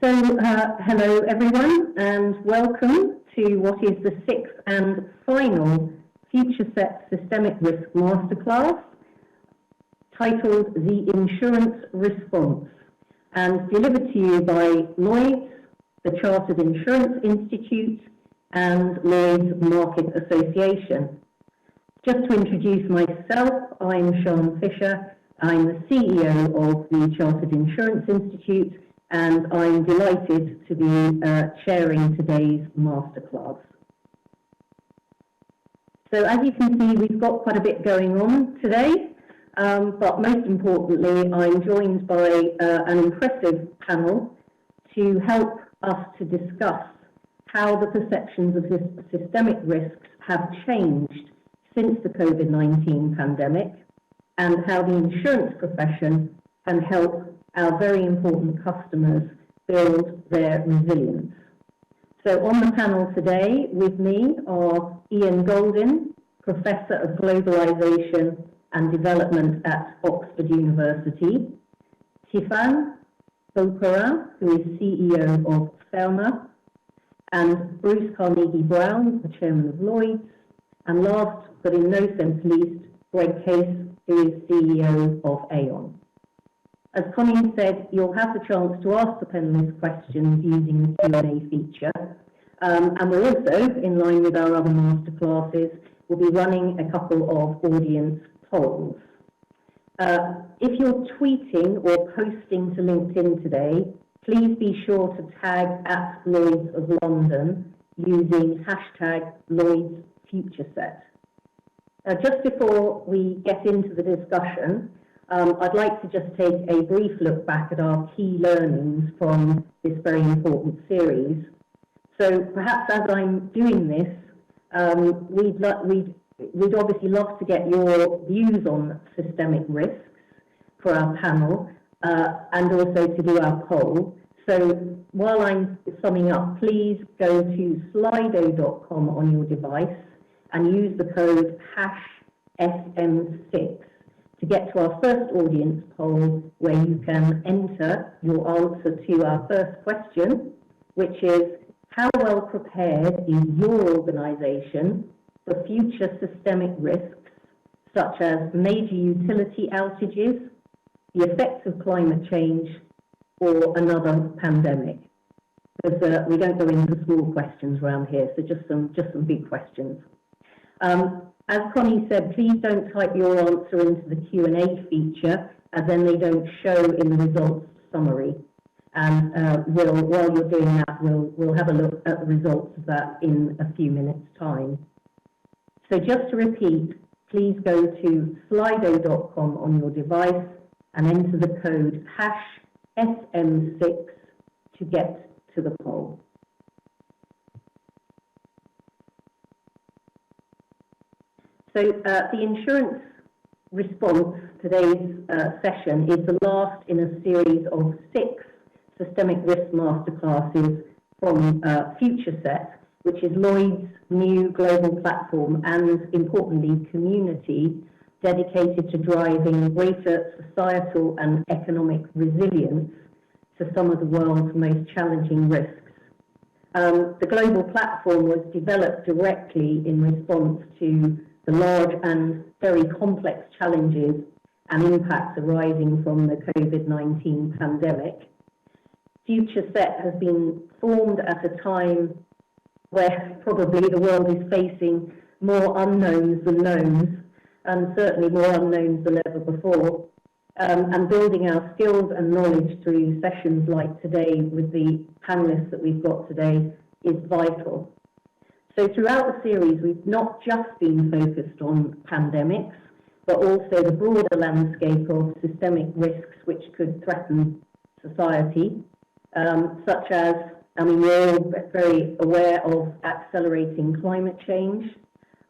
Hello everyone, and welcome to what is the sixth and final Future Set Systemic Risk Masterclass, titled The Insurance Response, and delivered to you by Lloyd, the Chartered Insurance Institute, and Lloyd's Market Association. Just to introduce myself, I'm Sian Fisher. I'm the CEO of the Chartered Insurance Institute, and I'm delighted to be chairing today's masterclass. So as you can see, we've got quite a bit going on today, but most importantly, I'm joined by an impressive panel to help us to discuss how the perceptions of systemic risks have changed since the COVID-19 pandemic, and how the insurance profession can help our very important customers build their resilience. So on the panel today with me are Ian Goldin, Professor of Globalization and Development at Oxford University, Typhaine Beaupérin, who is CEO of FERMA, and Bruce Carnegie-Brown, the Chairman of Lloyd, and last but in no sense least, Greg Case, who is CEO of Aon. As Connie said, you'll have the chance to ask the panelists questions using the Q&A feature. And we're also, in line with our other masterclasses, we'll be running a couple of audience polls. If you're tweeting or posting to LinkedIn today, please be sure to tag at Lloyd's of London using hashtag Lloyd's FutureSet. Just before we get into the discussion, I'd like to just take a brief look back at our key learnings from this very important series. So perhaps as I'm doing this, we'd obviously love to get your views on systemic risks for our panel, and also to do our poll. So while I'm summing up, please go to slido.com on your device and use the code #SM6 to get to our first audience poll, where you can enter your answer to our first question, which is, how well prepared is your organisation for future systemic risks, such as major utility outages, the effects of climate change, or another pandemic? Because we don't go into small questions around here, so just some big questions. As Connie said, please don't type your answer into the Q&A feature, as then they don't show in the results summary. And while you're doing that, we'll have a look at the results of that in a few minutes' time. So just to repeat, please go to slido.com on your device and enter the code #SM6 to get to the poll. So the insurance response, today's session, is the last in a series of 6 systemic risk masterclasses from FutureSet, which is Lloyd's new global platform and, importantly, community dedicated to driving greater societal and economic resilience to some of the world's most challenging risks. The global platform was developed directly in response to the large and very complex challenges and impacts arising from the COVID-19 pandemic. FutureSet has been formed at a time where probably the world is facing more unknowns than knowns, and certainly more unknowns than ever before. And building our skills and knowledge through sessions like today with the panelists that we've got today is vital. So throughout the series, we've not just been focused on pandemics, but also the broader landscape of systemic risks which could threaten society, such as, we're all very aware of accelerating climate change,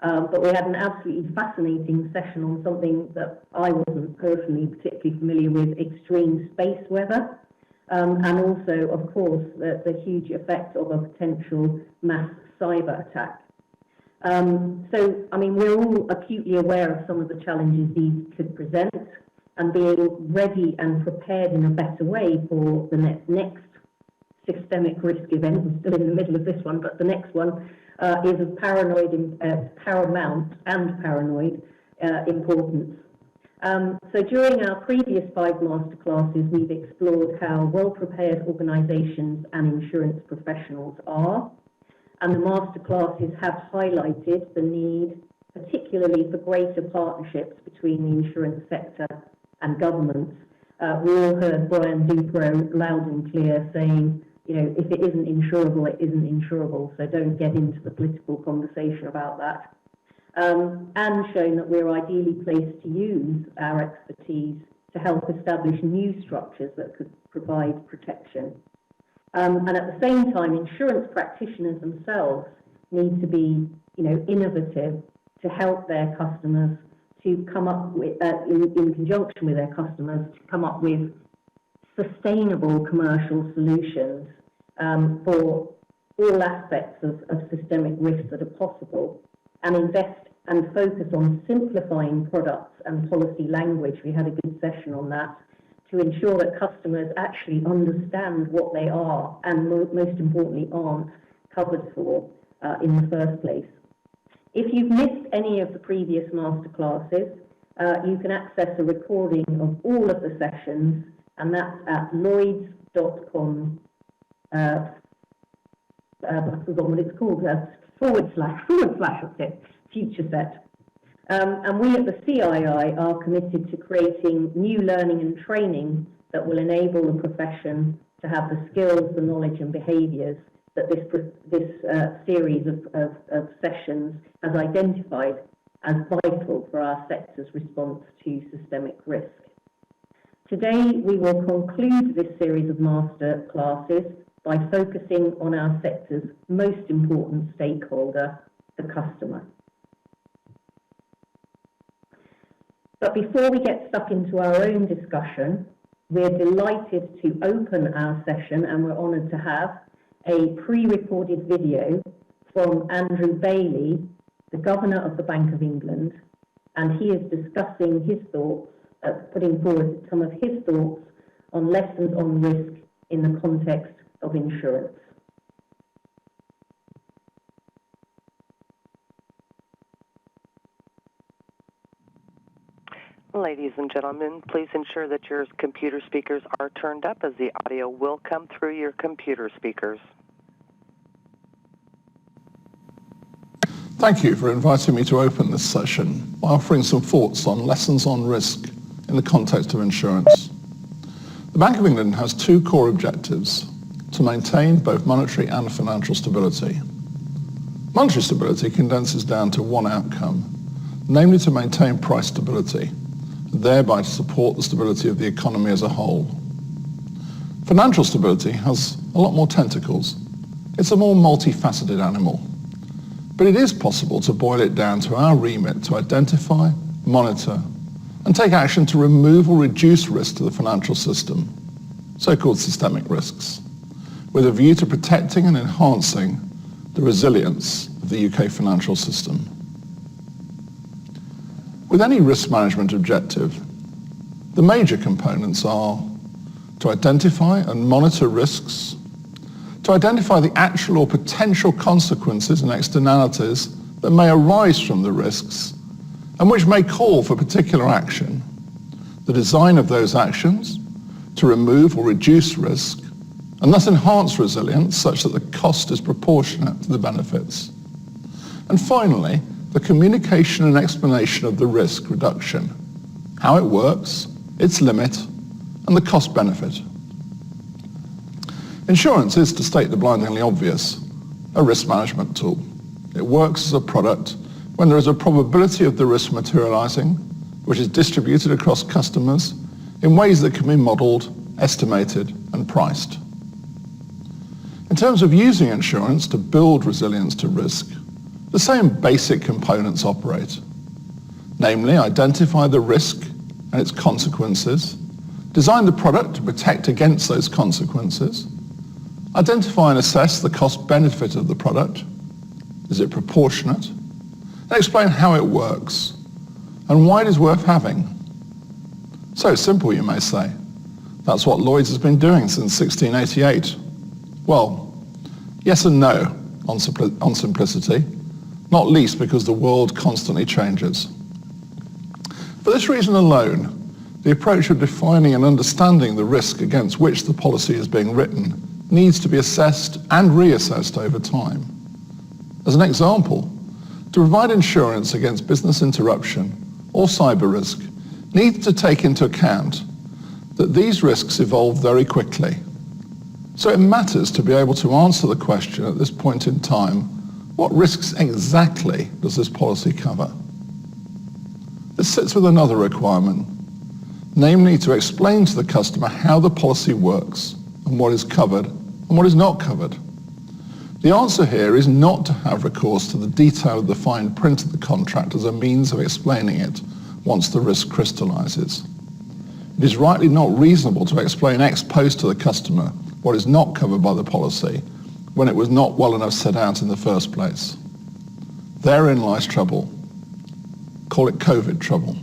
but we had an absolutely fascinating session on something that I wasn't personally particularly familiar with, extreme space weather, and also, of course, the huge effect of a potential mass cyber attack. We're all acutely aware of some of the challenges these could present, and being ready and prepared in a better way for the next systemic risk event. We're still in the middle of this one, but the next one is of paramount and paranoid importance. So during our previous 5 masterclasses, we've explored how well-prepared organisations and insurance professionals are, and the masterclasses have highlighted the need, particularly for greater partnerships between the insurance sector and governments. We all heard Brian Duperreault loud and clear saying, you know, if it isn't insurable, it isn't insurable, so don't get into the political conversation about that. And shown that we're ideally placed to use our expertise to help establish new structures that could provide protection. And at the same time, insurance practitioners themselves need to be, you know, innovative to help their customers to come up with, in conjunction with their customers, to come up with sustainable commercial solutions for all aspects of systemic risks that are possible, and invest and focus on simplifying products and policy language. We had a good session on that, to ensure that customers actually understand what they are and most importantly aren't covered for in the first place. If you've missed any of the previous masterclasses, you can access a recording of all of the sessions, and that's at lloyds.com, I've forgotten what it's called, // future set. And we at the CII are committed to creating new learning and training that will enable the profession to have the skills, the knowledge and behaviours that this series of sessions has identified as vital for our sector's response to systemic risk. Today, we will conclude this series of master classes by focusing on our sector's most important stakeholder, the customer. But before we get stuck into our own discussion, we're delighted to open our session, and we're honoured to have a pre-recorded video from Andrew Bailey, the Governor of the Bank of England, and he is discussing his thoughts, putting forward some of his thoughts on lessons on risk in the context of insurance. Ladies and gentlemen, please ensure that your computer speakers are turned up, as the audio will come through your computer speakers. Thank you for inviting me to open this session by offering some thoughts on lessons on risk in the context of insurance. The Bank of England has 2 core objectives: to maintain both monetary and financial stability. Monetary stability condenses down to one outcome, namely to maintain price stability, thereby to support the stability of the economy as a whole. Financial stability has a lot more tentacles. It's a more multifaceted animal. But it is possible to boil it down to our remit to identify, monitor, and take action to remove or reduce risk to the financial system, so-called systemic risks, with a view to protecting and enhancing the resilience of the UK financial system. With any risk management objective, the major components are to identify and monitor risks, to identify the actual or potential consequences and externalities that may arise from the risks and which may call for particular action, the design of those actions to remove or reduce risk and thus enhance resilience such that the cost is proportionate to the benefits. And finally, the communication and explanation of the risk reduction, how it works, its limit, and the cost benefit. Insurance is, to state the blindingly obvious, a risk management tool. It works as a product when there is a probability of the risk materializing, which is distributed across customers in ways that can be modeled, estimated, and priced. In terms of using insurance to build resilience to risk, the same basic components operate. Namely, identify the risk and its consequences, design the product to protect against those consequences, identify and assess the cost-benefit of the product, is it proportionate, and explain how it works and why it is worth having. So simple, you may say. That's what Lloyd's has been doing since 1688. Well, yes and no on simplicity, not least because the world constantly changes. For this reason alone, the approach of defining and understanding the risk against which the policy is being written needs to be assessed and reassessed over time. As an example, to provide insurance against business interruption or cyber risk needs to take into account that these risks evolve very quickly. So it matters to be able to answer the question at this point in time, what risks exactly does this policy cover? This sits with another requirement, namely to explain to the customer how the policy works and what is covered and what is not covered. The answer here is not to have recourse to the detail of the fine print of the contract as a means of explaining it once the risk crystallizes. It is rightly not reasonable to explain ex post to the customer what is not covered by the policy when it was not well enough set out in the first place. Therein lies trouble. Call it COVID trouble.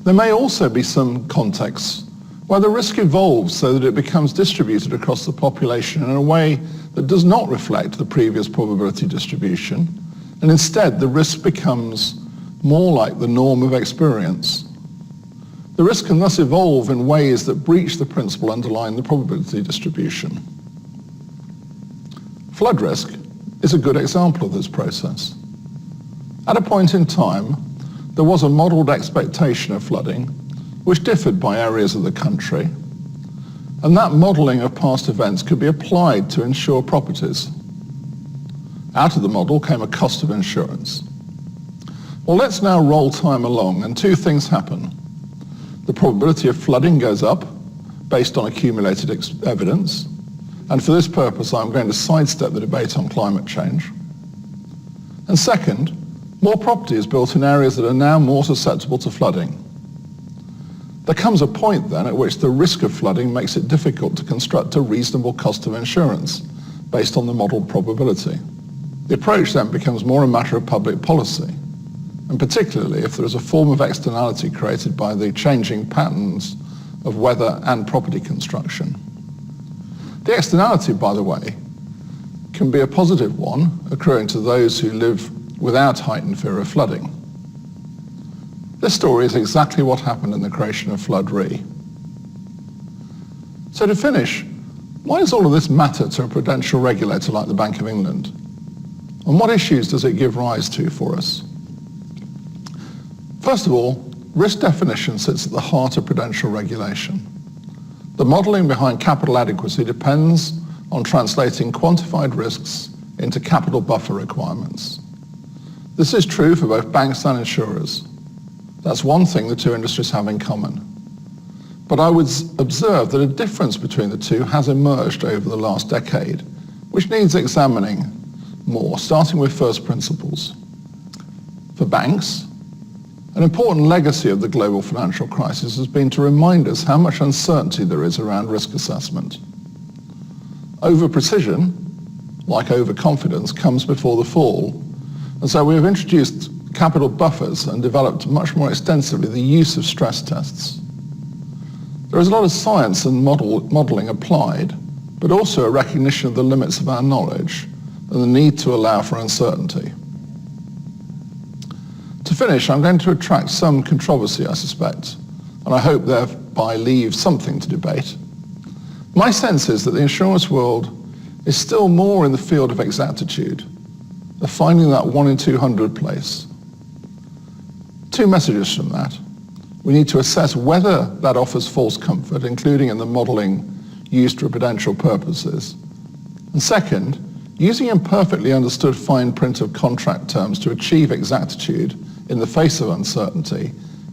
There may also be some contexts where the risk evolves so that it becomes distributed across the population in a way that does not reflect the previous probability distribution, and instead the risk becomes more like the norm of experience. The risk can thus evolve in ways that breach the principle underlying the probability distribution. Flood risk is a good example of this process. At a point in time, there was a modelled expectation of flooding which differed by areas of the country, and that modelling of past events could be applied to insure properties. Out of the model came a cost of insurance. Well, let's now roll time along, and two things happen. The probability of flooding goes up based on accumulated evidence, and for this purpose I'm going to sidestep the debate on climate change. And second, more property is built in areas that are now more susceptible to flooding. There comes a point then at which the risk of flooding makes it difficult to construct a reasonable cost of insurance based on the modelled probability. The approach then becomes more a matter of public policy, and particularly if there is a form of externality created by the changing patterns of weather and property construction. The externality, by the way, can be a positive one, accruing to those who live without heightened fear of flooding. This story is exactly what happened in the creation of Flood Re. So to finish, why does all of this matter to a prudential regulator like the Bank of England? And what issues does it give rise to for us? First of all, risk definition sits at the heart of prudential regulation. The modelling behind capital adequacy depends on translating quantified risks into capital buffer requirements. This is true for both banks and insurers. That's one thing the two industries have in common. But I would observe that a difference between the two has emerged over the last decade, which needs examining more, starting with first principles. For banks, an important legacy of the global financial crisis has been to remind us how much uncertainty there is around risk assessment. Over-precision, like overconfidence, comes before the fall, and so we have introduced capital buffers and developed much more extensively the use of stress tests. There is a lot of science and modelling applied, but also a recognition of the limits of our knowledge and the need to allow for uncertainty. To finish, I'm going to attract some controversy, I suspect, and I hope thereby leave something to debate. My sense is that the insurance world is still more in the field of exactitude, of finding that 1 in 200 place. Two messages from that. We need to assess whether that offers false comfort, including in the modelling used for prudential purposes. And second, using imperfectly understood fine print of contract terms to achieve exactitude in the face of uncertainty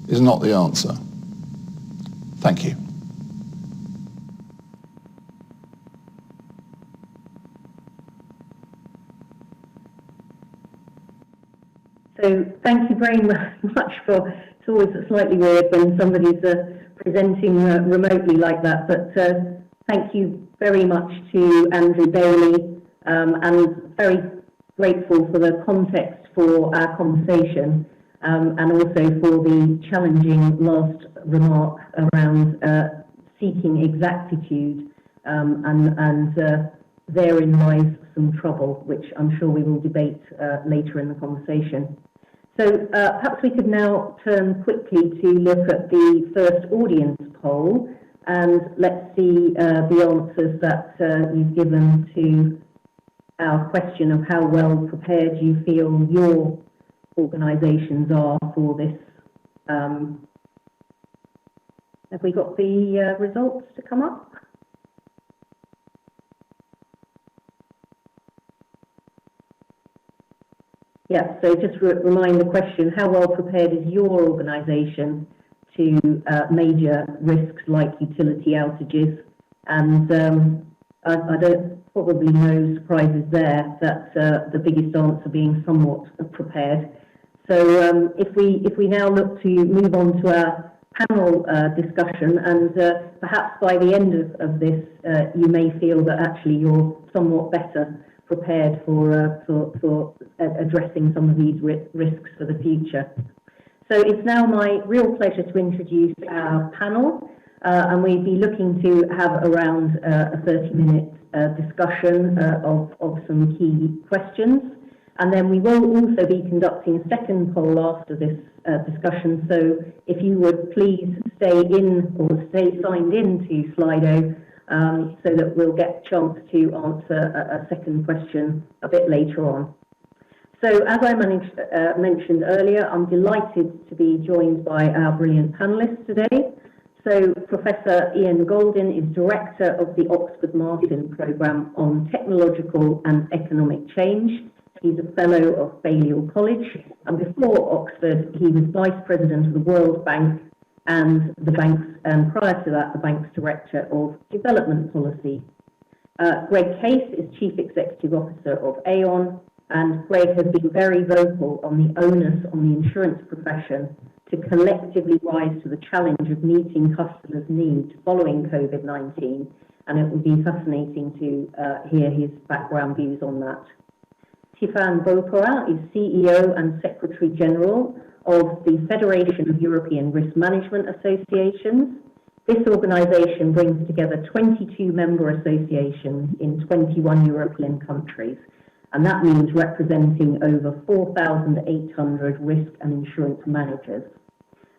is not the answer. Thank you. So thank you very much for, it's always slightly weird when somebody's presenting remotely like that, but thank you very much to Andrew Bailey, and very grateful for the context for our conversation, and also for the challenging last remark around seeking exactitude and therein lies some trouble, which I'm sure we will debate later in the conversation. So perhaps we could now turn quickly to look at the first audience poll, and let's see the answers that you've given to our question of how well prepared you feel your organisations are for this. Have we got the results to come up? Yeah, so just remind the question, how well prepared is your organisation to major risks like utility outages? And I don't, probably no surprises there, that the biggest answer being somewhat prepared. So if we now look to move on to our panel discussion, and perhaps by the end of this, you may feel that actually you're somewhat better prepared for addressing some of these risks for the future. So it's now my real pleasure to introduce our panel, and we'd be looking to have around a 30-minute discussion of some key questions. And then we will also be conducting a second poll after this discussion. So if you would please stay in or stay signed in to Slido, so that we'll get a chance to answer a second question a bit later on. So as I mentioned earlier, I'm delighted to be joined by our brilliant panellists today. So Professor Ian Goldin is Director of the Oxford Martin Programme on Technological and Economic Change. He's a Fellow of Balliol College, and before Oxford, he was Vice President of the World Bank and prior to that, the bank's Director of Development Policy. Greg Case is Chief Executive Officer of Aon, and Greg has been very vocal on the onus on the insurance profession to collectively rise to the challenge of meeting customers' needs following COVID-19, and it will be fascinating to hear his background views on that. Typhaine Beaupérin is CEO and Secretary General of the Federation of European Risk Management Associations. This organisation brings together 22 member associations in 21 European countries, and that means representing over 4,800 risk and insurance managers.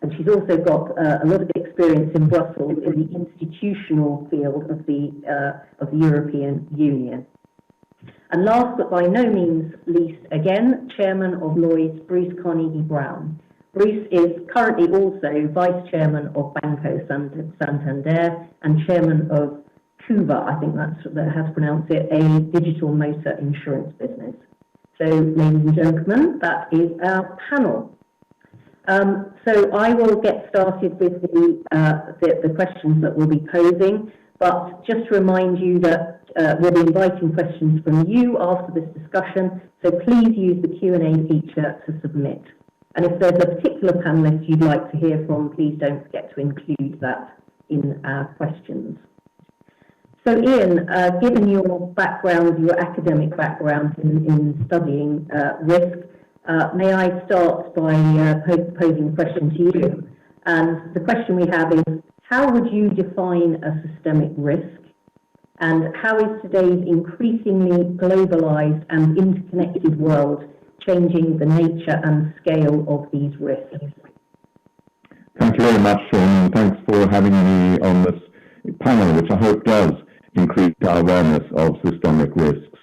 And she's also got a lot of experience in Brussels in the institutional field of the European Union. And last but by no means least, again, Chairman of Lloyd's, Bruce Carnegie-Brown. Bruce is currently also Vice Chairman of Banco Santander and Chairman of Cuva, I think that's how to pronounce it, a digital motor insurance business. So, ladies and gentlemen, that is our panel. So I will get started with the questions that we'll be posing, but just to remind you that we'll be inviting questions from you after this discussion, so please use the Q&A feature to submit. And if there's a particular panelist you'd like to hear from, please don't forget to include that in our questions. So Ian, given your background, your academic background in studying risk, may I start by posing a question to you? And the question we have is, how would you define a systemic risk? And how is today's increasingly globalized and interconnected world changing the nature and scale of these risks? Thank you very much, Sean, and thanks for having me on this panel, which I hope does increase our awareness of systemic risks.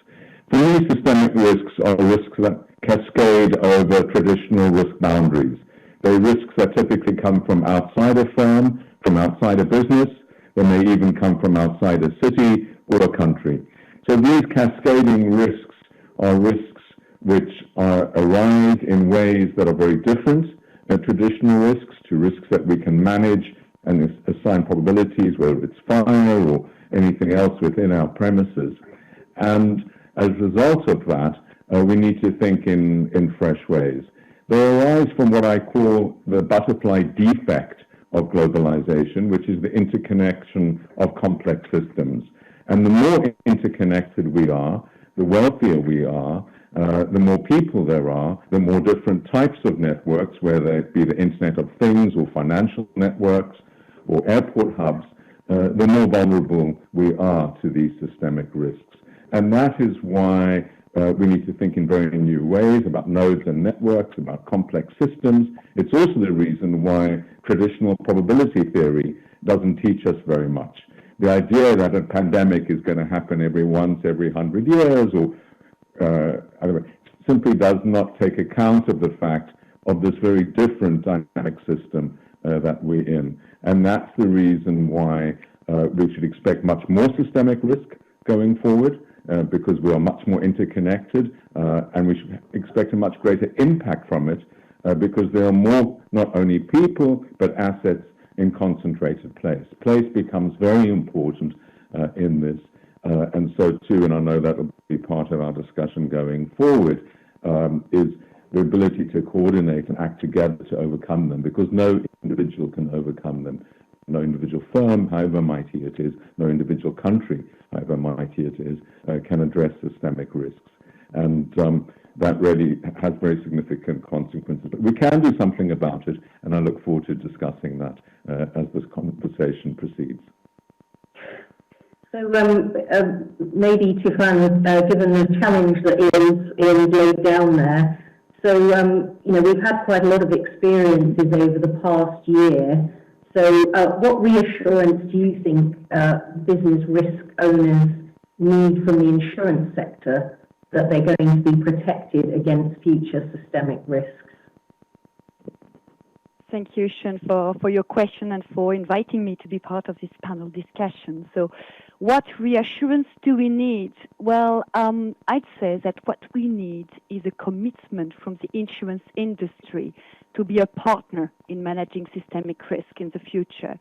For me, systemic risks are risks that cascade over traditional risk boundaries. They're risks that typically come from outside a firm, from outside a business. They may even come from outside a city or a country. So these cascading risks are risks which arise in ways that are very different than traditional risks, to risks that we can manage and assign probabilities, whether it's fire or anything else within our premises. And as a result of that, we need to think in fresh ways. They arise from what I call the butterfly defect of globalization, which is the interconnection of complex systems. And the more interconnected we are, the wealthier we are, the more people there are, the more different types of networks, whether it be the Internet of Things or financial networks or airport hubs, the more vulnerable we are to these systemic risks. And that is why we need to think in very new ways about nodes and networks, about complex systems. It's also the reason why traditional probability theory doesn't teach us very much. The idea that a pandemic is going to happen every 100 years or simply does not take account of the fact of this very different dynamic system that we're in. And that's the reason why we should expect much more systemic risk going forward, because we are much more interconnected, and we should expect a much greater impact from it, because there are more, not only people, but assets in concentrated place. Place becomes very important in this, and so too, and I know that will be part of our discussion going forward, is the ability to coordinate and act together to overcome them, because no individual can overcome them. No individual firm, however mighty it is, no individual country, however mighty it is, can address systemic risks. And that really has very significant consequences. But we can do something about it, and I look forward to discussing that as this conversation proceeds. So maybe, Typhaine, given the challenge that is laid down there, so we've had quite a lot of experiences over the past year. So what reassurance do you think business risk owners need from the insurance sector that they're going to be protected against future systemic risks? Thank you, Sian, for your question and for inviting me to be part of this panel discussion. So what reassurance do we need? Well, I'd say that what we need is a commitment from the insurance industry to be a partner in managing systemic risk in the future.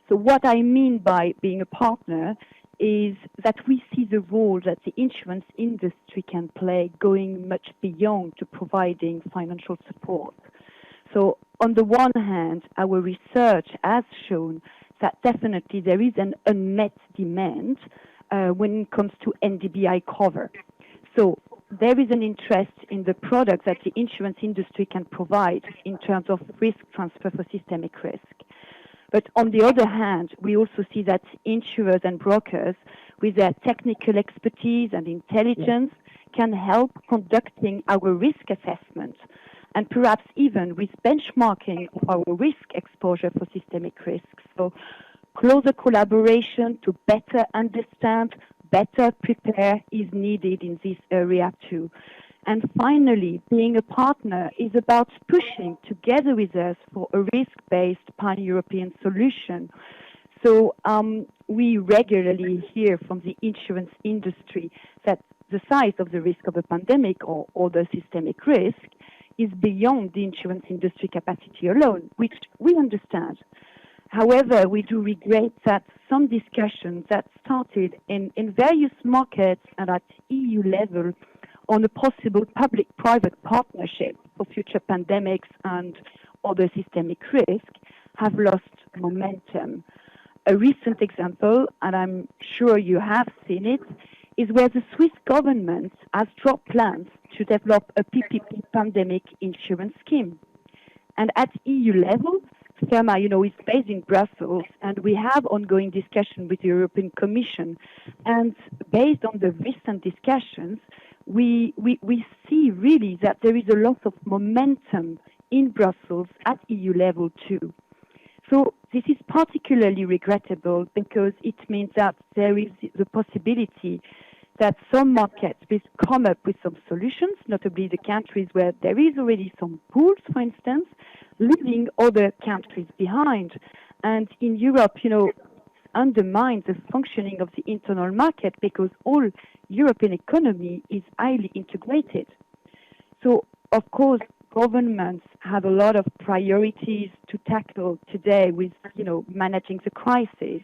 So what I mean by being a partner is that we see the role that the insurance industry can play going much beyond to providing financial support. So on the one hand, our research has shown that definitely there is an unmet demand when it comes to NDBI cover. So there is an interest in the product that the insurance industry can provide in terms of risk transfer for systemic risk. But on the other hand, we also see that insurers and brokers, with their technical expertise and intelligence, can help conducting our risk assessment, and perhaps even with benchmarking of our risk exposure for systemic risks. So closer collaboration to better understand, better prepare is needed in this area too. And finally, being a partner is about pushing together with us for a risk-based pan-European solution. So we regularly hear from the insurance industry that the size of the risk of a pandemic or other systemic risk is beyond the insurance industry capacity alone, which we understand. However, we do regret that some discussions that started in various markets and at EU level on a possible public-private partnership for future pandemics and other systemic risk have lost momentum. A recent example, and I'm sure you have seen it, is where the Swiss government has dropped plans to develop a PPP pandemic insurance scheme. And at EU level, FERMA, is based in Brussels, and we have ongoing discussion with the European Commission. And based on the recent discussions, we see really that there is a lot of momentum in Brussels at EU level too. So this is particularly regrettable because it means that there is the possibility that some markets will come up with some solutions, notably the countries where there is already some pools, for instance, leaving other countries behind. And in Europe, undermines the functioning of the internal market because all European economy is highly integrated. So, of course, governments have a lot of priorities to tackle today with, managing the crisis.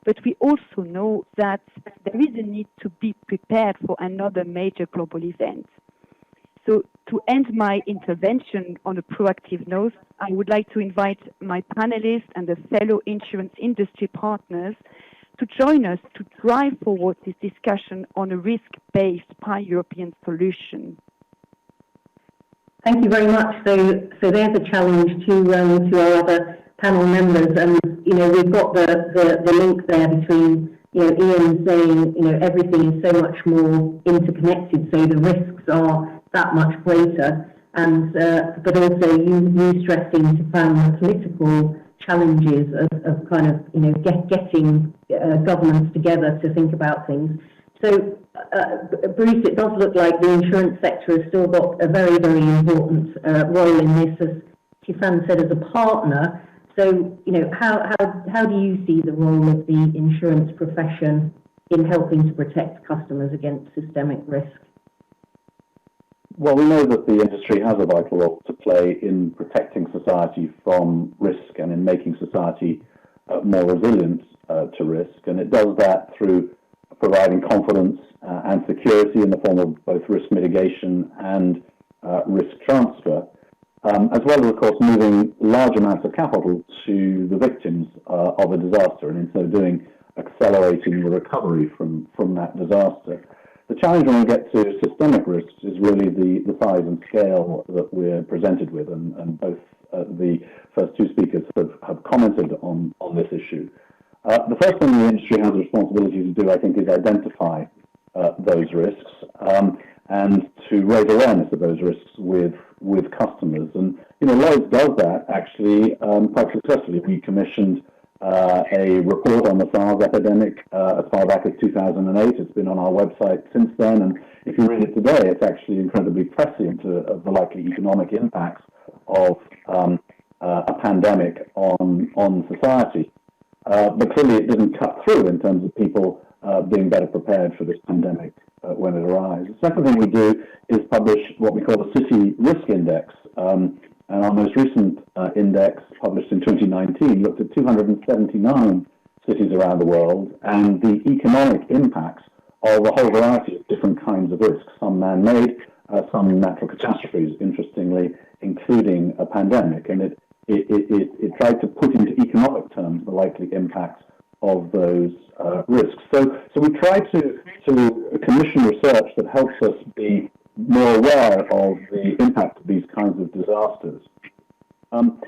But we also know that there is a need to be prepared for another major global event. So to end my intervention on a proactive note, I would like to invite my panelists and the fellow insurance industry partners to join us to drive forward this discussion on a risk-based pan-European solution. Thank you very much. So there's a challenge to our other panel members, and we've got the link there between Ian saying everything is so much more interconnected, so the risks are that much greater, and but also you stressing Typhaine the political challenges of kind of getting governments together to think about things. So, Bruce, it does look like the insurance sector has still got a very, very important role in this, as Typhaine said, as a partner. So, how do you see the role of the insurance profession in helping to protect customers against systemic risk? Well, we know that the industry has a vital role to play in protecting society from risk and in making society more resilient to risk, and it does that through providing confidence and security in the form of both risk mitigation and risk transfer, as well as, of course, moving large amounts of capital to the victims of a disaster, and in so doing, accelerating the recovery from that disaster. The challenge when we get to systemic risks is really the size and scale that we're presented with, and both the first two speakers have commented on this issue. The first thing the industry has a responsibility to do, I think, is identify those risks and to raise awareness of those risks with customers. And Lloyd does that actually quite successfully. We commissioned a report on the SARS epidemic as far back as 2008. It's been on our website since then, and if you read it today, it's actually incredibly prescient of the likely economic impacts of a pandemic on society. But clearly it didn't cut through in terms of people being better prepared for this pandemic when it arrives. The second thing we do is publish what we call the City Risk Index. And our most recent index, published in 2019, looked at 279 cities around the world and the economic impacts of a whole variety of different kinds of risks, some man-made, some natural catastrophes, interestingly, including a pandemic. And it tried to put into economic terms the likely impacts of those risks. So we try to commission research that helps us be more aware of the impact of these kinds of disasters. And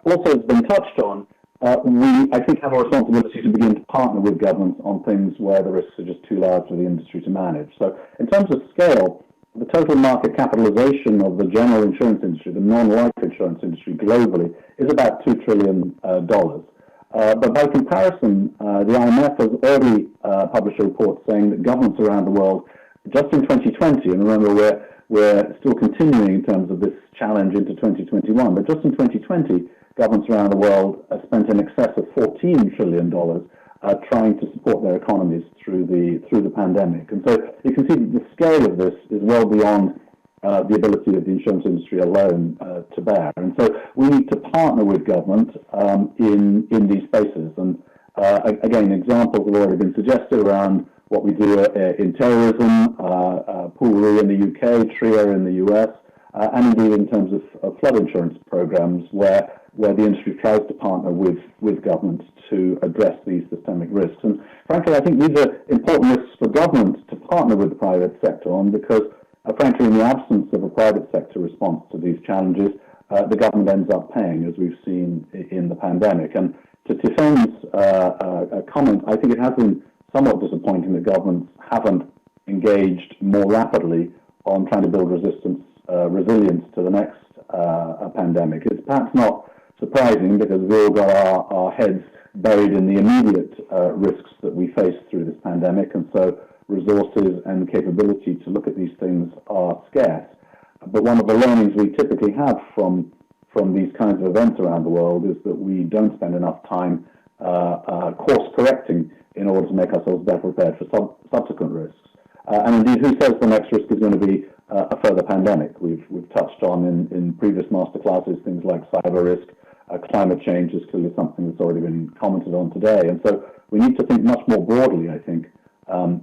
also, as been touched on, we, I think, have a responsibility to begin to partner with governments on things where the risks are just too large for the industry to manage. So in terms of scale, the total market capitalization of the general insurance industry, the non-life insurance industry globally, is about $2 trillion. But by comparison, the IMF has already published a report saying that governments around the world, just in 2020, and remember we're still continuing in terms of this challenge into 2021, but just in 2020, governments around the world spent in excess of $14 trillion trying to support their economies through the pandemic. And so you can see that the scale of this is well beyond the ability of the insurance industry alone to bear. And so we need to partner with government in these spaces. And again, examples have already been suggested around what we do in terrorism, Poolry in the UK, TRIA in the US, and indeed in terms of flood insurance programs where the industry tries to partner with governments to address these systemic risks. And frankly, I think these are important risks for governments to partner with the private sector on because, frankly, in the absence of a private sector response to these challenges, the government ends up paying, as we've seen in the pandemic. And to Typhaine's comment, I think it has been somewhat disappointing that governments haven't engaged more rapidly on trying to build resilience to the next pandemic. It's perhaps not surprising because we've all got our heads buried in the immediate risks that we face through this pandemic, and so resources and capability to look at these things are scarce. But one of the learnings we typically have from these kinds of events around the world is that we don't spend enough time course correcting in order to make ourselves better prepared for subsequent risks. And indeed, who says the next risk is going to be a further pandemic? We've touched on in previous masterclasses things like cyber risk. Climate change is clearly something that's already been commented on today. And so we need to think much more broadly, I think,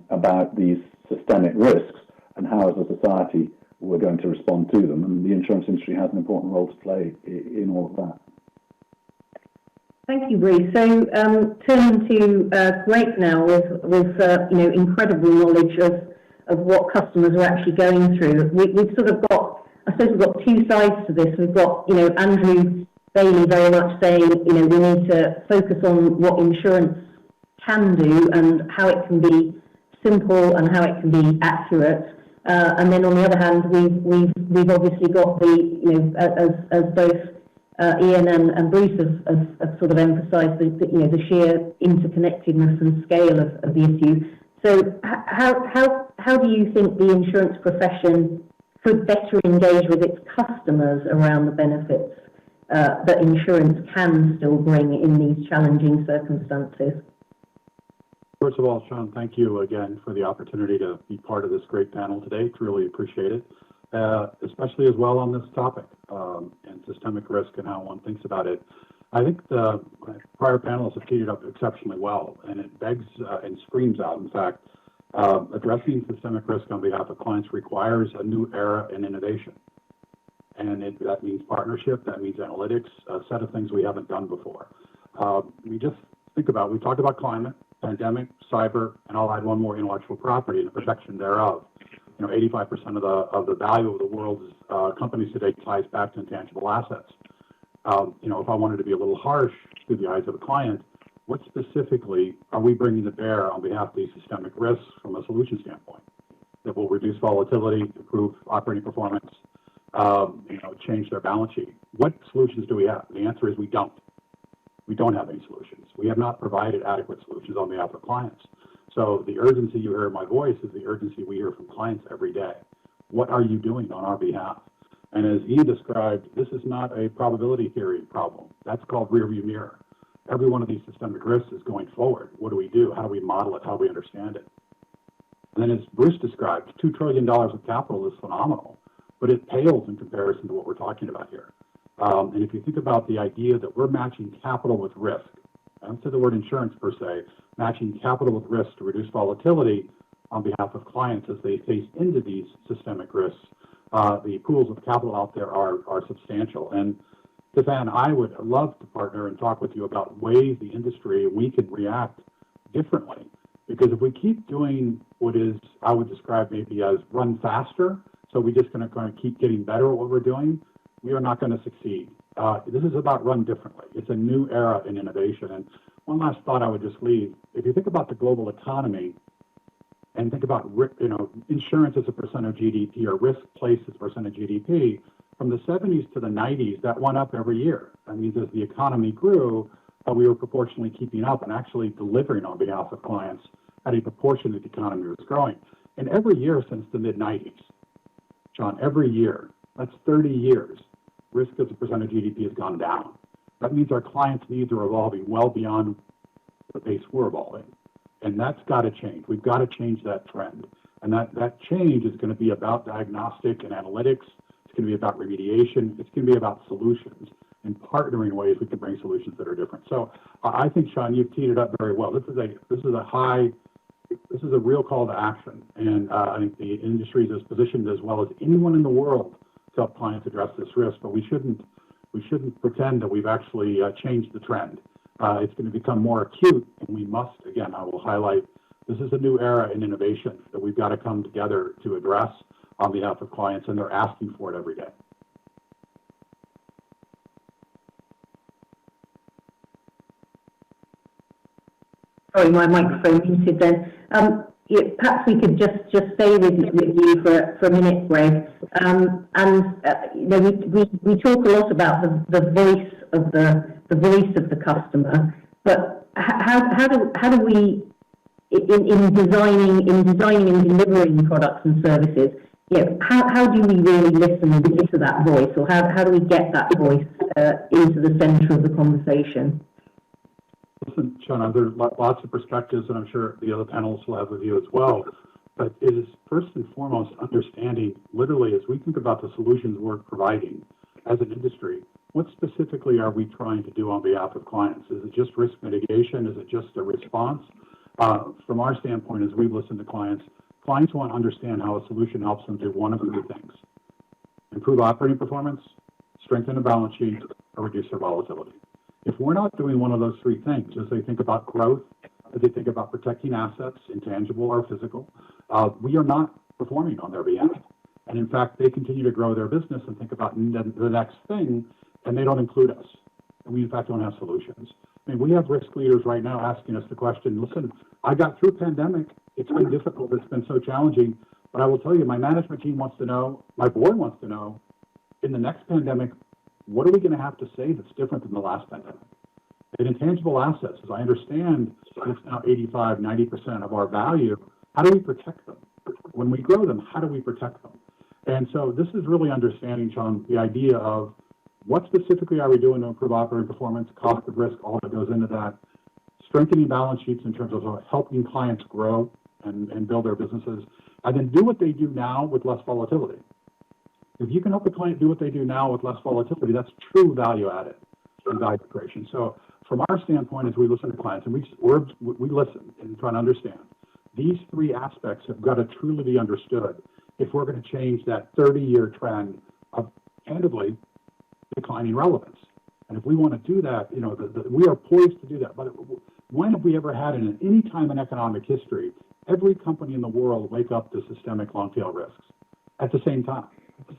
about these systemic risks and how, as a society, we're going to respond to them. And the insurance industry has an important role to play in all of that. Thank you, Bruce. So turning to Greg now with incredible knowledge of what customers are actually going through. We've sort of got, I suppose we've got two sides to this. We've got, Andrew Bailey very much saying, we need to focus on what insurance can do and how it can be simple and how it can be accurate. And then on the other hand, we've obviously got as both Ian and Bruce have sort of emphasised the sheer interconnectedness and scale of the issue. So how do you think the insurance profession could better engage with its customers around the benefits that insurance can still bring in these challenging circumstances? First of all, Sian, thank you again for the opportunity to be part of this great panel today. Truly appreciate it, especially as well on this topic and systemic risk and how one thinks about it. I think the prior panelists have teed it up exceptionally well, and it begs and screams out, in fact, addressing systemic risk on behalf of clients requires a new era in innovation. And that means partnership, that means analytics, a set of things we haven't done before. We just think about, we talked about climate, pandemic, cyber, and I'll add one more, intellectual property and the protection thereof. 85% of the value of the world's companies today ties back to intangible assets. If I wanted to be a little harsh through the eyes of a client, what specifically are we bringing to bear on behalf of these systemic risks from a solution standpoint that will reduce volatility, improve operating performance, change their balance sheet? What solutions do we have? The answer is we don't. We don't have any solutions. We have not provided adequate solutions on behalf of clients. So the urgency you hear in my voice is the urgency we hear from clients every day. What are you doing on our behalf? And as Ian described, this is not a probability theory problem. That's called rearview mirror. Every one of these systemic risks is going forward. What do we do? How do we model it? How do we understand it? And then as Bruce described, $2 trillion of capital is phenomenal, but it pales in comparison to what we're talking about here. And if you think about the idea that we're matching capital with risk, I don't say the word insurance per se, matching capital with risk to reduce volatility on behalf of clients as they face into these systemic risks, the pools of capital out there are substantial. And Typhaine, I would love to partner and talk with you about ways the industry, we can react differently. Because if we keep doing what is, I would describe maybe as run faster, so we're just going to kind of keep getting better at what we're doing, we are not going to succeed. This is about run differently. It's a new era in innovation. And one last thought I would just leave. If you think about the global economy and think about insurance as a percent of GDP or risk placed as a percent of GDP, from the 70s to the 90s, that went up every year. That means as the economy grew, we were proportionally keeping up and actually delivering on behalf of clients at a proportion that the economy was growing. And every year since the mid-90s, John, every year, that's 30 years, risk as a percent of GDP has gone down. That means our clients' needs are evolving well beyond the pace we're evolving. And that's got to change. We've got to change that trend. And that change is going to be about diagnostic and analytics. It's going to be about remediation. It's going to be about solutions and partnering ways we can bring solutions that are different. So I think, Sian, you've teed it up very well. This is a real call to action. And I think the industry is as positioned as well as anyone in the world to help clients address this risk. But we shouldn't pretend that we've actually changed the trend. It's going to become more acute, and we must, again, I will highlight, this is a new era in innovation that we've got to come together to address on behalf of clients, and they're asking for it every day. Sorry, my microphone muted then. Perhaps we could just stay with you for a minute, Greg. We talk a lot about the voice of the customer, but how do we in designing and delivering products and services? How do we really listen to that voice, or how do we get that voice into the centre of the conversation? Listen, Sian, there are lots of perspectives, and I'm sure the other panelists will have with you as well. But it is first and foremost understanding, literally, as we think about the solutions we're providing as an industry, what specifically are we trying to do on behalf of clients? Is it just risk mitigation? Is it just a response? From our standpoint, as we've listened to clients want to understand how a solution helps them do one of three things: improve operating performance, strengthen a balance sheet, or reduce their volatility. If we're not doing one of those three things, as they think about growth, as they think about protecting assets, intangible or physical, we are not performing on their behalf. And in fact, they continue to grow their business and think about the next thing, and they don't include us. and we in fact don't have solutions. I mean, we have risk leaders right now asking us the question, listen, I got through pandemic. It's been difficult. It's been so challenging. But I will tell you, my management team wants to know, my board wants to know, in the next pandemic, what are we going to have to say that's different than the last pandemic? And intangible assets, as I understand, it's now 85, 90% of our value. How do we protect them? When we grow them, how do we protect them? And so this is really understanding, Sean, the idea of what specifically are we doing to improve operating performance, cost of risk, all that goes into that, strengthening balance sheets in terms of helping clients grow and build their businesses, and then do what they do now with less volatility. If you can help a client do what they do now with less volatility, that's true value added and value creation. So from our standpoint, as we listen to clients, and we listen and try to understand, these three aspects have got to truly be understood if we're going to change that 30-year trend of, candidly, declining relevance. And if we want to do that, you know, we are poised to do that. But when have we ever had, in any time in economic history, every company in the world wake up to systemic long-tail risks at the same time?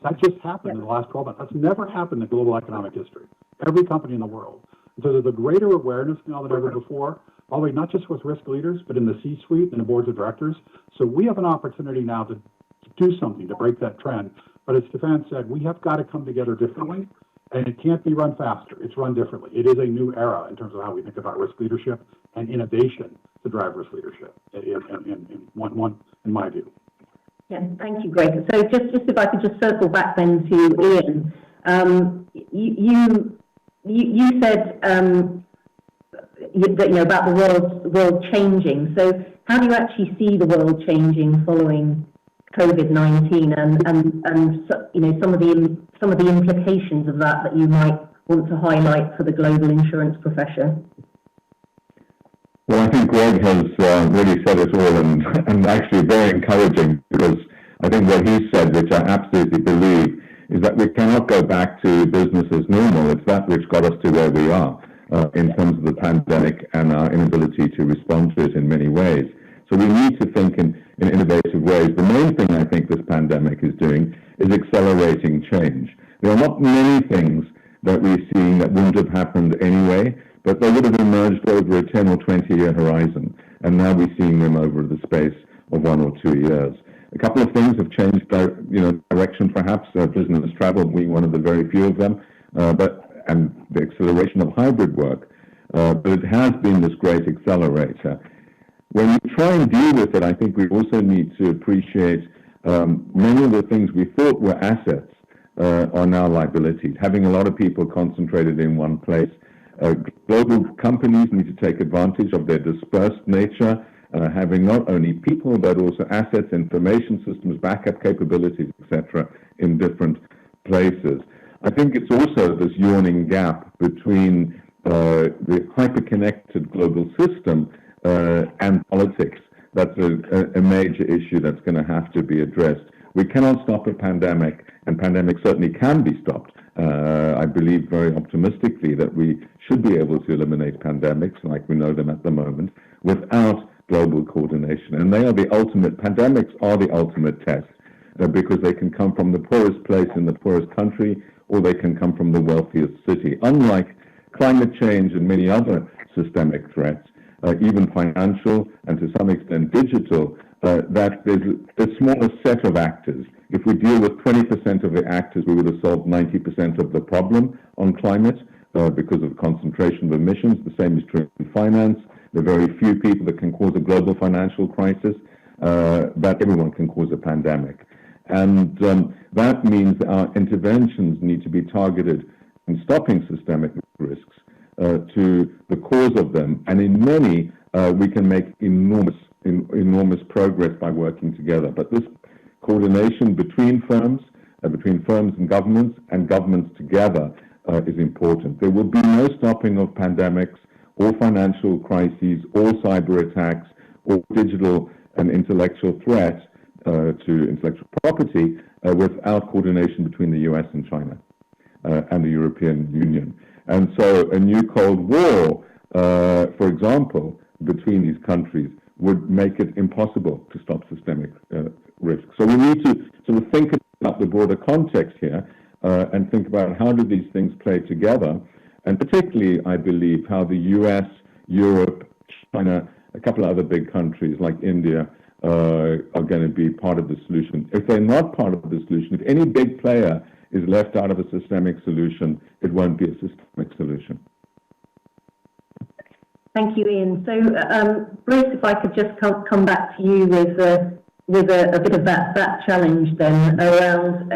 That just happened in the last 12 months. That's never happened in global economic history. Every company in the world. So there's a greater awareness now than ever before, all the way not just with risk leaders, but in the C-suite and the boards of directors. So we have an opportunity now to do something to break that trend. But as Stefan said, we have got to come together differently, and it can't be run faster. It's run differently. It is a new era in terms of how we think about risk leadership and innovation to drive risk leadership, in my view. Yeah, thank you, Greg. So just if I could just circle back then to Ian, you said that, you know, about the world changing. So how do you actually see the world changing following COVID-19 and you know, some of the implications of that you might want to highlight for the global insurance profession? Well, I think Greg has really said it all, and actually very encouraging, because I think what he said, which I absolutely believe, is that we cannot go back to business as normal. It's that which got us to where we are in terms of the pandemic and our inability to respond to it in many ways. So we need to think in innovative ways. The main thing I think this pandemic is doing is accelerating change. There are not many things that we're seeing that wouldn't have happened anyway, but they would have emerged over a 10 or 20-year horizon, and now we're seeing them over the space of 1 or 2 years. A couple of things have changed, direction perhaps. Business travel being one of the very few of them, and the acceleration of hybrid work. But it has been this great accelerator. When we try and deal with it, I think we also need to appreciate many of the things we thought were assets are now liabilities. Having a lot of people concentrated in one place. Global companies need to take advantage of their dispersed nature, having not only people but also assets, information systems, backup capabilities, etc., in different places. I think it's also this yawning gap between the hyper-connected global system and politics. That's a major issue that's going to have to be addressed. We cannot stop a pandemic, and pandemics certainly can be stopped. I believe very optimistically that we should be able to eliminate pandemics like we know them at the moment without global coordination. And pandemics are the ultimate test because they can come from the poorest place in the poorest country, or they can come from the wealthiest city. Unlike climate change and many other systemic threats, even financial and to some extent digital, that there's a smaller set of actors. If we deal with 20% of the actors, we would have solved 90% of the problem on climate because of concentration of emissions. The same is true in finance. There are very few people that can cause a global financial crisis, but everyone can cause a pandemic. And that means that our interventions need to be targeted in stopping systemic risks to the cause of them. And in many, we can make enormous progress by working together. But this coordination between firms and governments together is important. There will be no stopping of pandemics or financial crises or cyber attacks or digital and intellectual threats to intellectual property without coordination between the US and China and the European Union. And so a new Cold War, for example, between these countries would make it impossible to stop systemic risk. So we need to sort of think about the broader context here and think about how do these things play together and particularly, I believe, how the US, Europe, China, a couple of other big countries like India are going to be part of the solution. If they're not part of the solution, if any big player is left out of a systemic solution, it won't be a systemic solution. Thank you, Ian. So, Bruce, if I could just come back to you with a bit of that challenge then around,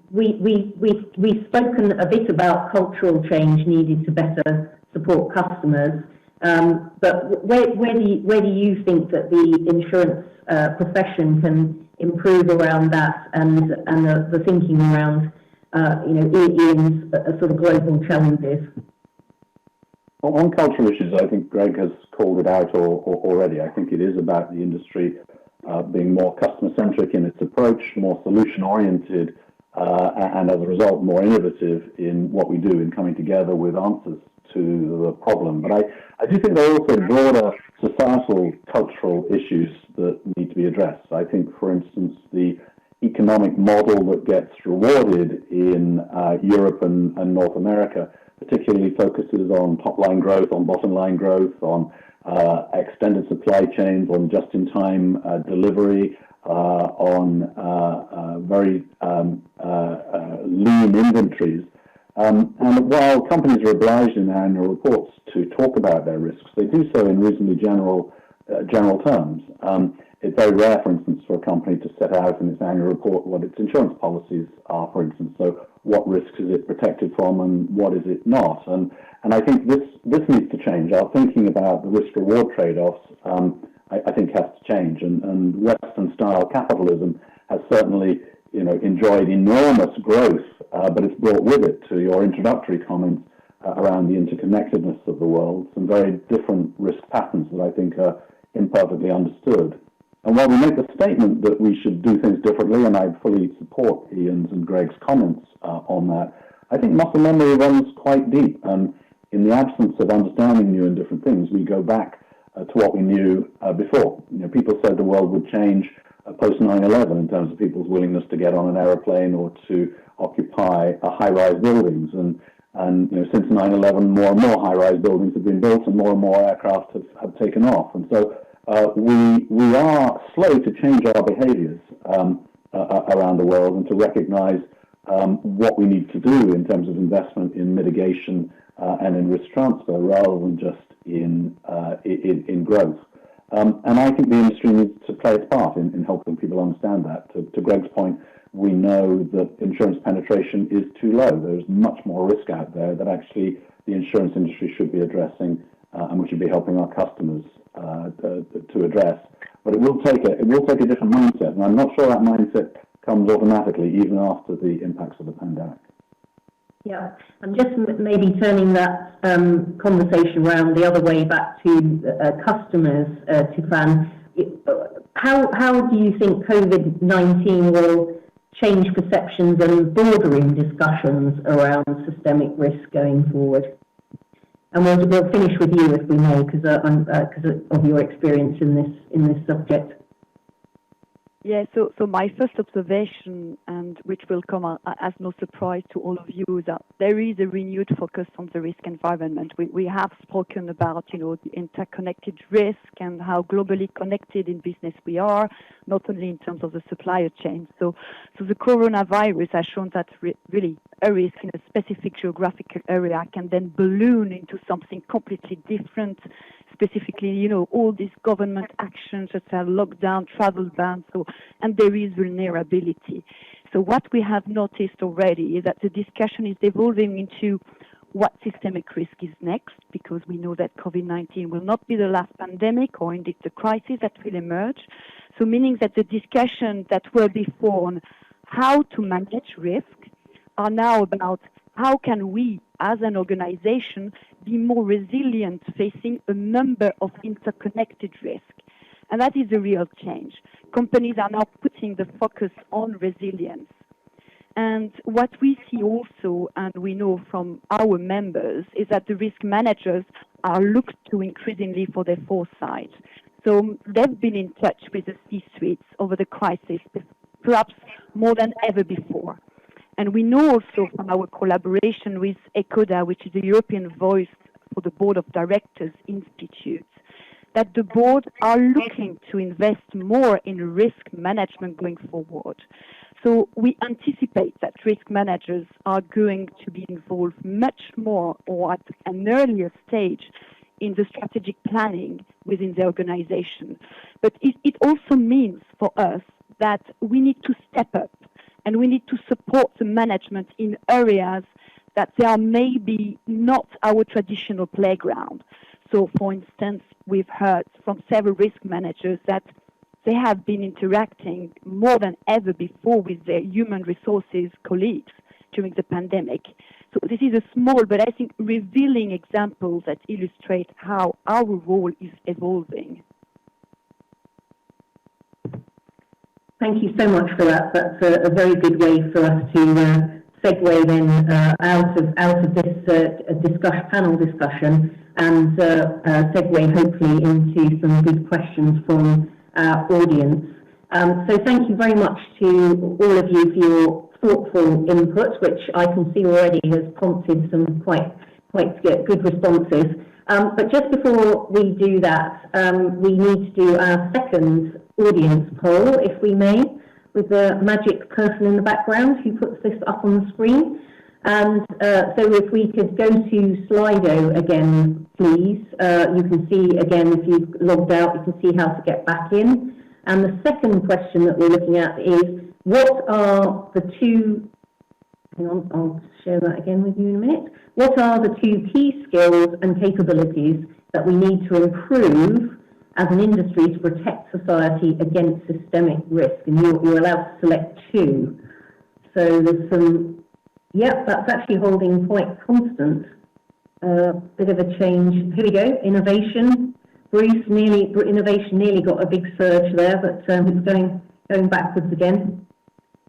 we've spoken a bit about cultural change needed to better support customers, but where do you think that the insurance profession can improve around that and the thinking around Ian's sort of global challenges? On cultural issues, I think Greg has called it out already. I think it is about the industry being more customer-centric in its approach, more solution-oriented, and as a result, more innovative in what we do in coming together with answers to the problem. But I do think there are also broader societal, cultural issues that need to be addressed. I think, for instance, the economic model that gets rewarded in Europe and North America particularly focuses on top-line growth, on bottom-line growth, on extended supply chains, on just-in-time delivery, on very lean inventories. And while companies are obliged in their annual reports to talk about their risks, they do so in reasonably general terms. It's very rare, for instance, for a company to set out in its annual report what its insurance policies are, for instance. So what risks is it protected from and what is it not? And I think this needs to change. Our thinking about the risk-reward trade-offs, I think, has to change. And Western-style capitalism has certainly, enjoyed enormous growth, but it's brought with it, to your introductory comments around the interconnectedness of the world, some very different risk patterns that I think are imperfectly understood. And while we make the statement that we should do things differently, and I fully support Ian's and Greg's comments on that, I think muscle memory runs quite deep. And in the absence of understanding new and different things, we go back to what we knew before. People said the world would change post 9/11 in terms of people's willingness to get on an aeroplane or to occupy high-rise buildings. And since 9/11, more and more high-rise buildings have been built and more aircraft have taken off. And so we are slow to change our behaviors around the world and to recognize what we need to do in terms of investment in mitigation and in risk transfer rather than just in growth. And I think the industry needs to play its part in helping people understand that. To Greg's point, we know that insurance penetration is too low. There's much more risk out there that actually the insurance industry should be addressing and we should be helping our customers to address. But it will take a different mindset, and I'm not sure that mindset comes automatically even after the impacts of the pandemic. Yeah, I'm just maybe turning that conversation around the other way back to customers, Typhaine. How do you think COVID-19 will change perceptions and bordering discussions around systemic risk going forward? And we'll finish with you, if we may, because of your experience in this subject. Yeah, so my first observation, and which will come as no surprise to all of you, is that there is a renewed focus on the risk environment. We have spoken about, the interconnected risk and how globally connected in business we are, not only in terms of the supplier chain. So the coronavirus has shown that really a risk in a specific geographical area can then balloon into something completely different. Specifically, all these government actions such as lockdown, travel bans, and there is vulnerability. So what we have noticed already is that the discussion is evolving into what systemic risk is next, because we know that COVID-19 will not be the last pandemic or indeed the crisis that will emerge. So meaning that the discussions that were before on how to manage risk are now about how can we, as an organization, be more resilient facing a number of interconnected risks. And that is a real change. Companies are now putting the focus on resilience. And what we see also, and we know from our members, is that the risk managers are looked to increasingly for their foresight. So they've been in touch with the C-suites over the crisis, perhaps more than ever before. And we know also from our collaboration with ECODA, which is the European Voice for the Board of Directors Institute, that the board are looking to invest more in risk management going forward. So we anticipate that risk managers are going to be involved much more or at an earlier stage in the strategic planning within the organization. But it also means for us that we need to step up and we need to support the management in areas that they are maybe not our traditional playground. So, for instance, we've heard from several risk managers that they have been interacting more than ever before with their human resources colleagues during the pandemic. So this is a small, but I think revealing example that illustrate how our role is evolving. Thank you so much for that. That's a very good way for us to segue then out of this panel discussion and segue hopefully into some good questions from our audience. So thank you very much to all of you for your thoughtful input, which I can see already has prompted some quite good responses. But just before we do that, we need to do our second audience poll, if we may, with the magic person in the background who puts this up on the screen. And so if we could go to Slido again, please. You can see, again, if you've logged out, you can see how to get back in. And the second question that we're looking at is, what are the two, hang on, I'll share that again with you in a minute. What are the two key skills and capabilities that we need to improve as an industry to protect society against systemic risk? And you're allowed to select two. So there's some, yep, that's actually holding quite constant. Bit of a change. Here we go, innovation. Bruce, innovation nearly got a big surge there, but it's going backwards again.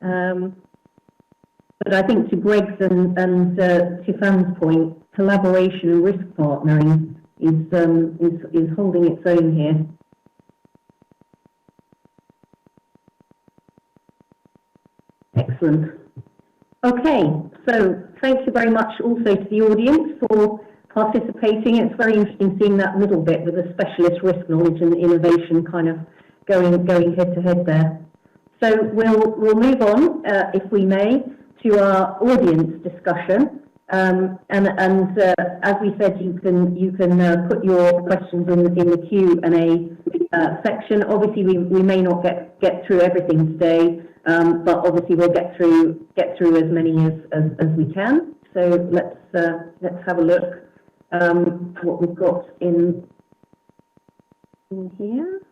But I think to Greg's and Typhaine's point, collaboration and risk partnering is holding its own here. Excellent. Okay, so thank you very much also to the audience for participating. It's very interesting seeing that middle bit with the specialist risk knowledge and innovation kind of going head to head there. So we'll move on, if we may, to our audience discussion. And as we said, you can put your questions in the Q&A section. Obviously, we may not get through everything today, but obviously we'll get through as many as we can. So let's have a look what we've got in here.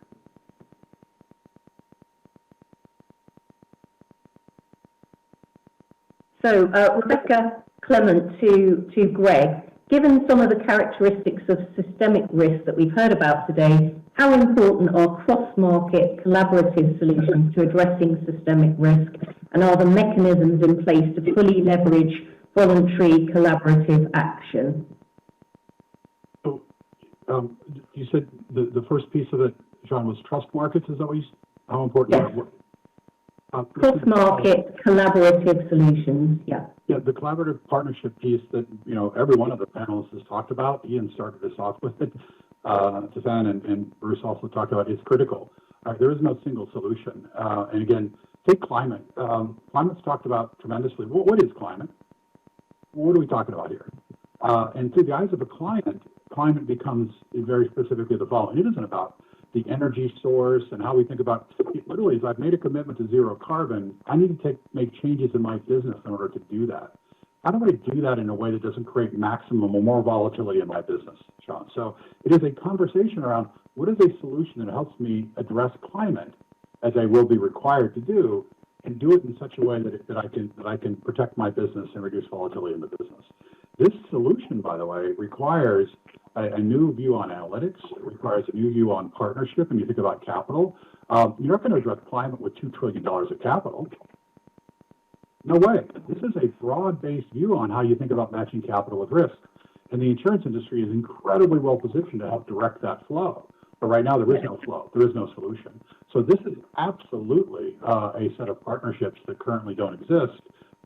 So Rebecca Clement to Greg, given some of the characteristics of systemic risk that we've heard about today, how important are cross-market collaborative solutions to addressing systemic risk, and are the mechanisms in place to fully leverage voluntary collaborative action? So you said the first piece of it, Jean, was trust markets. Is that what how important? Yes. Cross-market collaborative solutions, yeah. Yeah, the collaborative partnership piece that, every one of the panelists has talked about. Ian started us off with it. Typhaine and Bruce also talked about it's critical. There is no single solution. And again, take climate. Climate's talked about tremendously. What is climate? What are we talking about here? And through the eyes of a client, climate becomes very specifically the following. It isn't about the energy source and how we think about, literally, if I've made a commitment to zero carbon, I need to make changes in my business in order to do that. How do I do that in a way that doesn't create maximum or more volatility in my business, Sean? So it is a conversation around what is a solution that helps me address climate, as I will be required to do, and do it in such a way that I can protect my business and reduce volatility in the business. This solution, by the way, requires a new view on analytics. It requires a new view on partnership. And you think about capital. You're not going to address climate with $2 trillion of capital. No way. This is a broad-based view on how you think about matching capital with risk. And the insurance industry is incredibly well positioned to help direct that flow. But right now, there is no flow. There is no solution. So this is absolutely a set of partnerships that currently don't exist.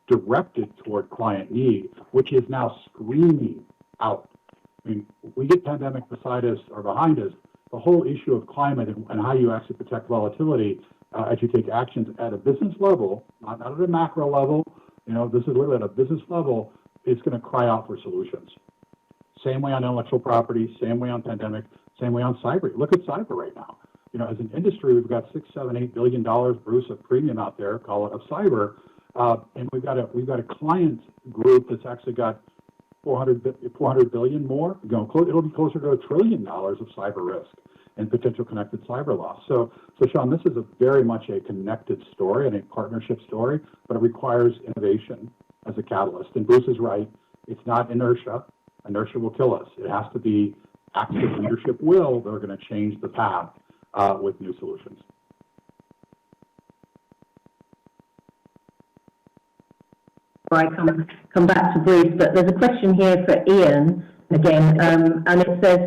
directed toward client need, which is now screaming out. I mean, we get pandemic beside us or behind us. The whole issue of climate and how you actually protect volatility as you take actions at a business level, not at a macro level. This is literally at a business level. It's going to cry out for solutions. Same way on intellectual property, same way on pandemic, same way on cyber. Look at cyber right now. As an industry, we've got $6, $7, $8 billion, Bruce, of premium out there, call it, of cyber, and we've got a client group that's actually got 400 billion more. It'll be closer to $1 trillion of cyber risk and potential connected cyber loss. So Sean, this is very much a connected story and a partnership story, but it requires innovation as a catalyst. And Bruce is right. It's not inertia. Inertia will kill us. It has to be active leadership will that are going to change the path with new solutions. I come back to Bruce, but there's a question here for Ian again, and it says,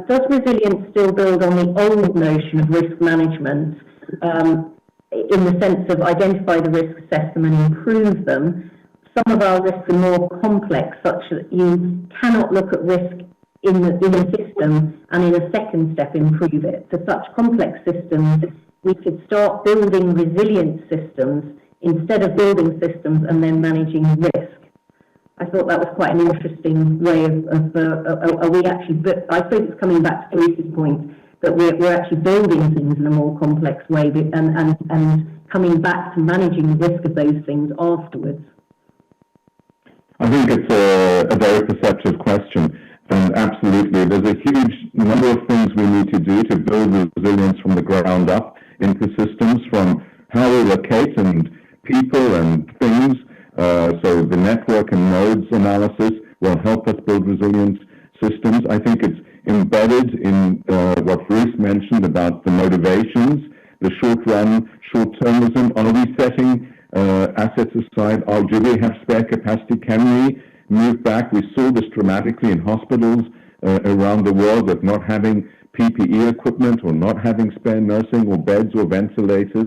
does resilience still build on the old notion of risk management in the sense of identify the risk, assess them and improve them? Some of our risks are more complex, such that you cannot look at risk in the system and in a second step improve it. For such complex systems, we could start building resilient systems instead of building systems and then managing risk. I thought that was quite an interesting way are we actually, but I suppose it's coming back to Bruce's point, that we're actually building things in a more complex way and coming back to managing the risk of those things afterwards. I think it's a very perceptive question. And absolutely, there's a huge number of things we need to do to build resilience from the ground up into systems, from how we locate and people and things. So the network and nodes analysis will help us build resilient systems. I think it's embedded in what Bruce mentioned about the motivations, the short-run, short-termism. Are we setting assets aside? Do we have spare capacity? Can we move back? We saw this dramatically in hospitals around the world with not having PPE equipment or not having spare nursing or beds or ventilators.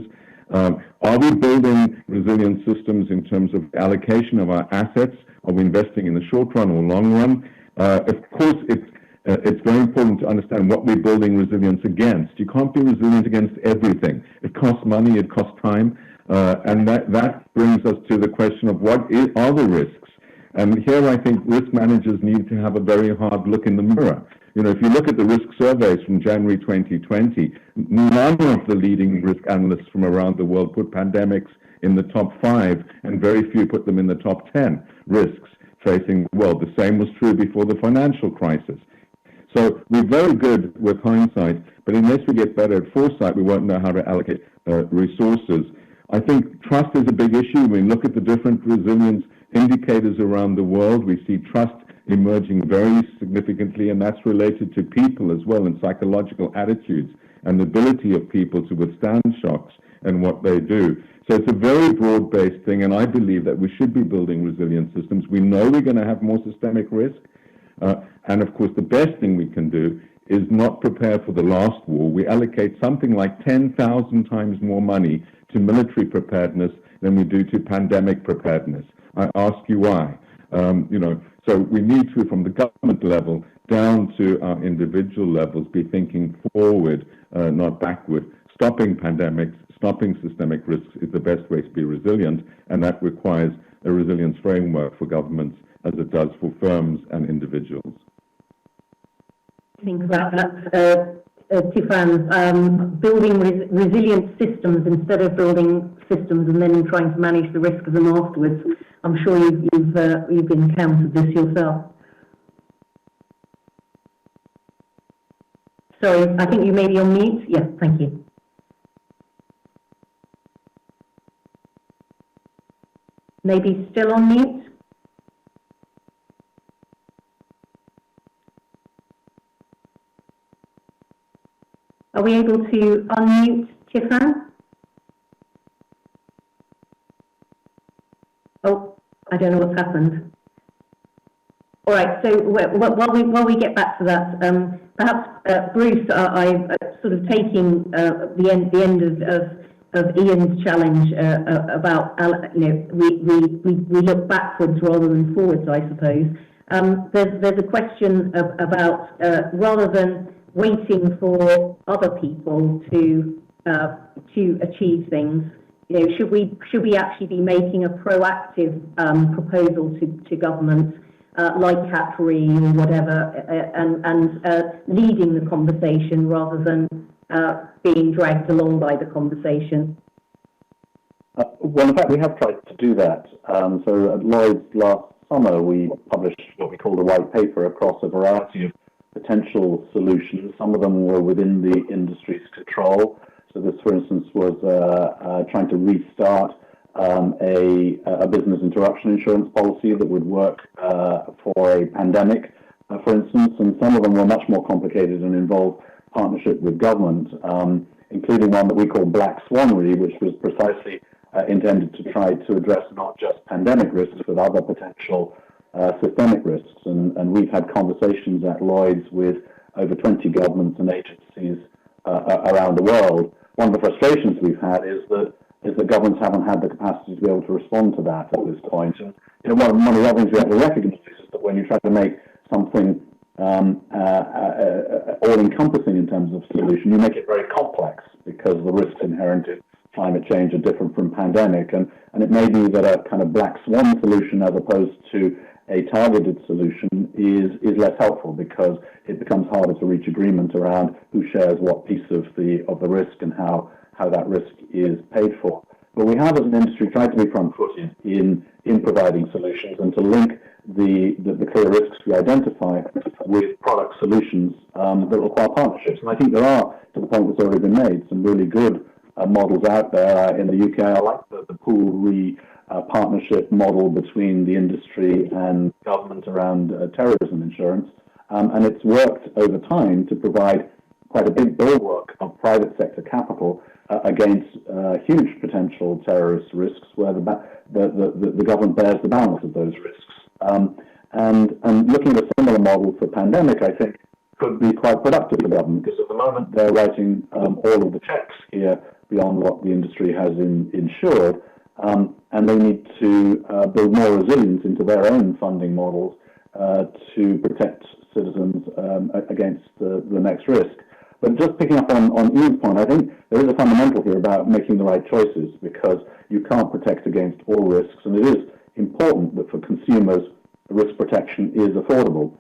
Are we building resilient systems in terms of allocation of our assets? Are we investing in the short run or long run? Of course, it's very important to understand what we're building resilience against. You can't be resilient against everything. It costs money, it costs time, and that brings us to the question of what are the risks? And here I think risk managers need to have a very hard look in the mirror. If you look at the risk surveys from January 2020, none of the leading risk analysts from around the world put pandemics in the top 5, and very few put them in the top 10 risks facing the world. The same was true before the financial crisis. So we're very good with hindsight, but unless we get better at foresight, we won't know how to allocate resources. I think trust is a big issue. We look at the different resilience indicators around the world. We see trust emerging very significantly, and that's related to people as well, and psychological attitudes and the ability of people to withstand shocks and what they do. So it's a very broad-based thing, and I believe that we should be building resilient systems. We know we're going to have more systemic risk, and of course the best thing we can do is not prepare for the last war. We allocate something like 10,000 times more money to military preparedness than we do to pandemic preparedness. I ask you why. So we need to, from the government level down to our individual levels, be thinking forward, not backward. Stopping pandemics, stopping systemic risks is the best way to be resilient, and that requires a resilience framework for governments as it does for firms and individuals. Think about that, Typhaine, building resilient systems instead of building systems and then trying to manage the risk of them afterwards. I'm sure you've encountered this yourself. Sorry, I think you may be on mute. Yes, thank you. Maybe still on mute? Are we able to unmute Typhaine? Oh, I don't know what's happened. All right, so while we get back to that, perhaps Bruce, I'm sort of taking the end Ian's challenge about, we look backwards rather than forwards, I suppose. There's a question about rather than waiting for other people to achieve things, should we actually be making a proactive proposal to government, like CAT-RE or whatever, and leading the conversation rather than being dragged along by the conversation? Well, in fact, we have tried to do that. So at Lloyd's last summer, we published what we called a white paper across a variety of potential solutions. Some of them were within the industry's control. So this, for instance, was trying to restart a business interruption insurance policy that would work for a pandemic, for instance. And some of them were much more complicated and involved partnership with government, including one that we call Black Swan, really, which was precisely intended to try to address not just pandemic risks, but other potential systemic risks. And we've had conversations at Lloyd's with over 20 governments and agencies around the world. One of the frustrations we've had is that governments haven't had the capacity to be able to respond to that at this point. And one of the other things we have to recognize is that when you try to make something all-encompassing in terms of solution, you make it very complex because the risks inherent in climate change are different from pandemic. And it may be that a kind of black swan solution as opposed to a targeted solution is less helpful because it becomes harder to reach agreement around who shares what piece of the risk and how that risk is paid for. But we have, as an industry, tried to be front-footed in providing solutions and to link the clear risks we identify with product solutions that require partnerships. And I think there are, to the point that's already been made, some really good models out there. In the UK, I like the pool partnership model between the industry and government around terrorism insurance. And it's worked over time to provide quite a big bulwark of private sector capital against huge potential terrorist risks where the government bears the balance of those risks. And looking at a similar model for pandemic, I think, could be quite productive for government because at the moment they're writing all of the checks here beyond what the industry has insured. And they need to build more resilience into their own funding models to protect citizens against the next risk. But just picking up on Ian's point, I think there is a fundamental here about making the right choices because you can't protect against all risks, and it is important that for consumers, risk protection is affordable.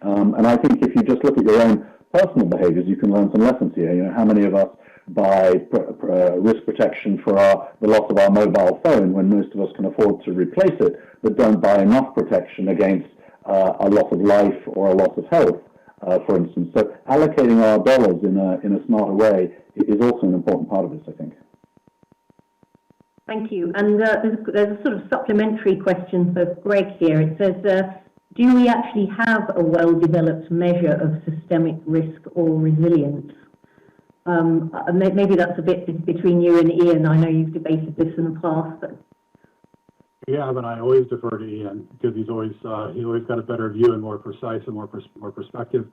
And I think if you just look at your own personal behaviors, you can learn some lessons here. How many of us buy risk protection for the loss of our mobile phone when most of us can afford to replace it, but don't buy enough protection against a loss of life or a loss of health, for instance. So allocating our dollars in a smarter way is also an important part of this, I think. Thank you. And there's a sort of supplementary question for Greg here. It says, do we actually have a well-developed measure of systemic risk or resilience? Maybe that's a bit between you and Ian. I know you've debated this in the past. But... Yeah, but I always defer to Ian because he's always got a better view and more precise and more perspective.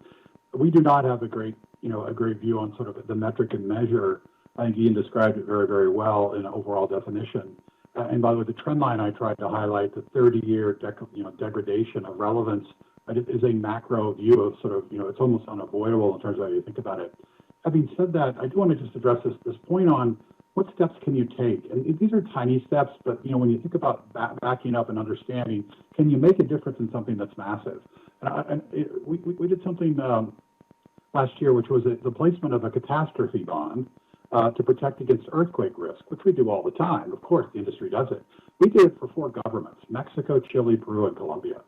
We do not have a great view on sort of the metric and measure. I think Ian described it very, very well in an overall definition. And by the way, the trend line I tried to highlight, the 30-year degradation of relevance, is a macro view of sort of, it's almost unavoidable in terms of how you think about it. Having said that, I do want to just address this point on what steps can you take? And these are tiny steps, but when you think about backing up and understanding, can you make a difference in something that's massive? We did something last year, which was the placement of a catastrophe bond to protect against earthquake risk, which we do all the time. Of course, the industry does it. We did it for 4 governments: Mexico, Chile, Peru, and Colombia.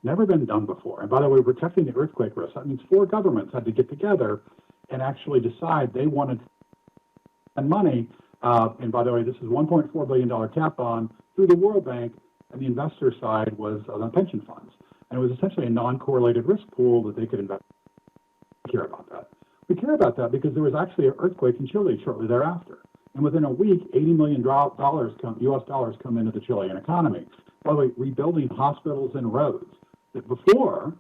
Never been done before. And by the way, protecting the earthquake risk, that means 4 governments had to get together and actually decide they wanted to spend money. And by the way, this is $1.4 billion cap bond through the World Bank, and the investor side was the pension funds. And it was essentially a non-correlated risk pool that they could invest. We care about that. We care about that because there was actually an earthquake in Chile shortly thereafter. And within a week, $80 million US dollars come into the Chilean economy. By the way, rebuilding hospitals and roads that before,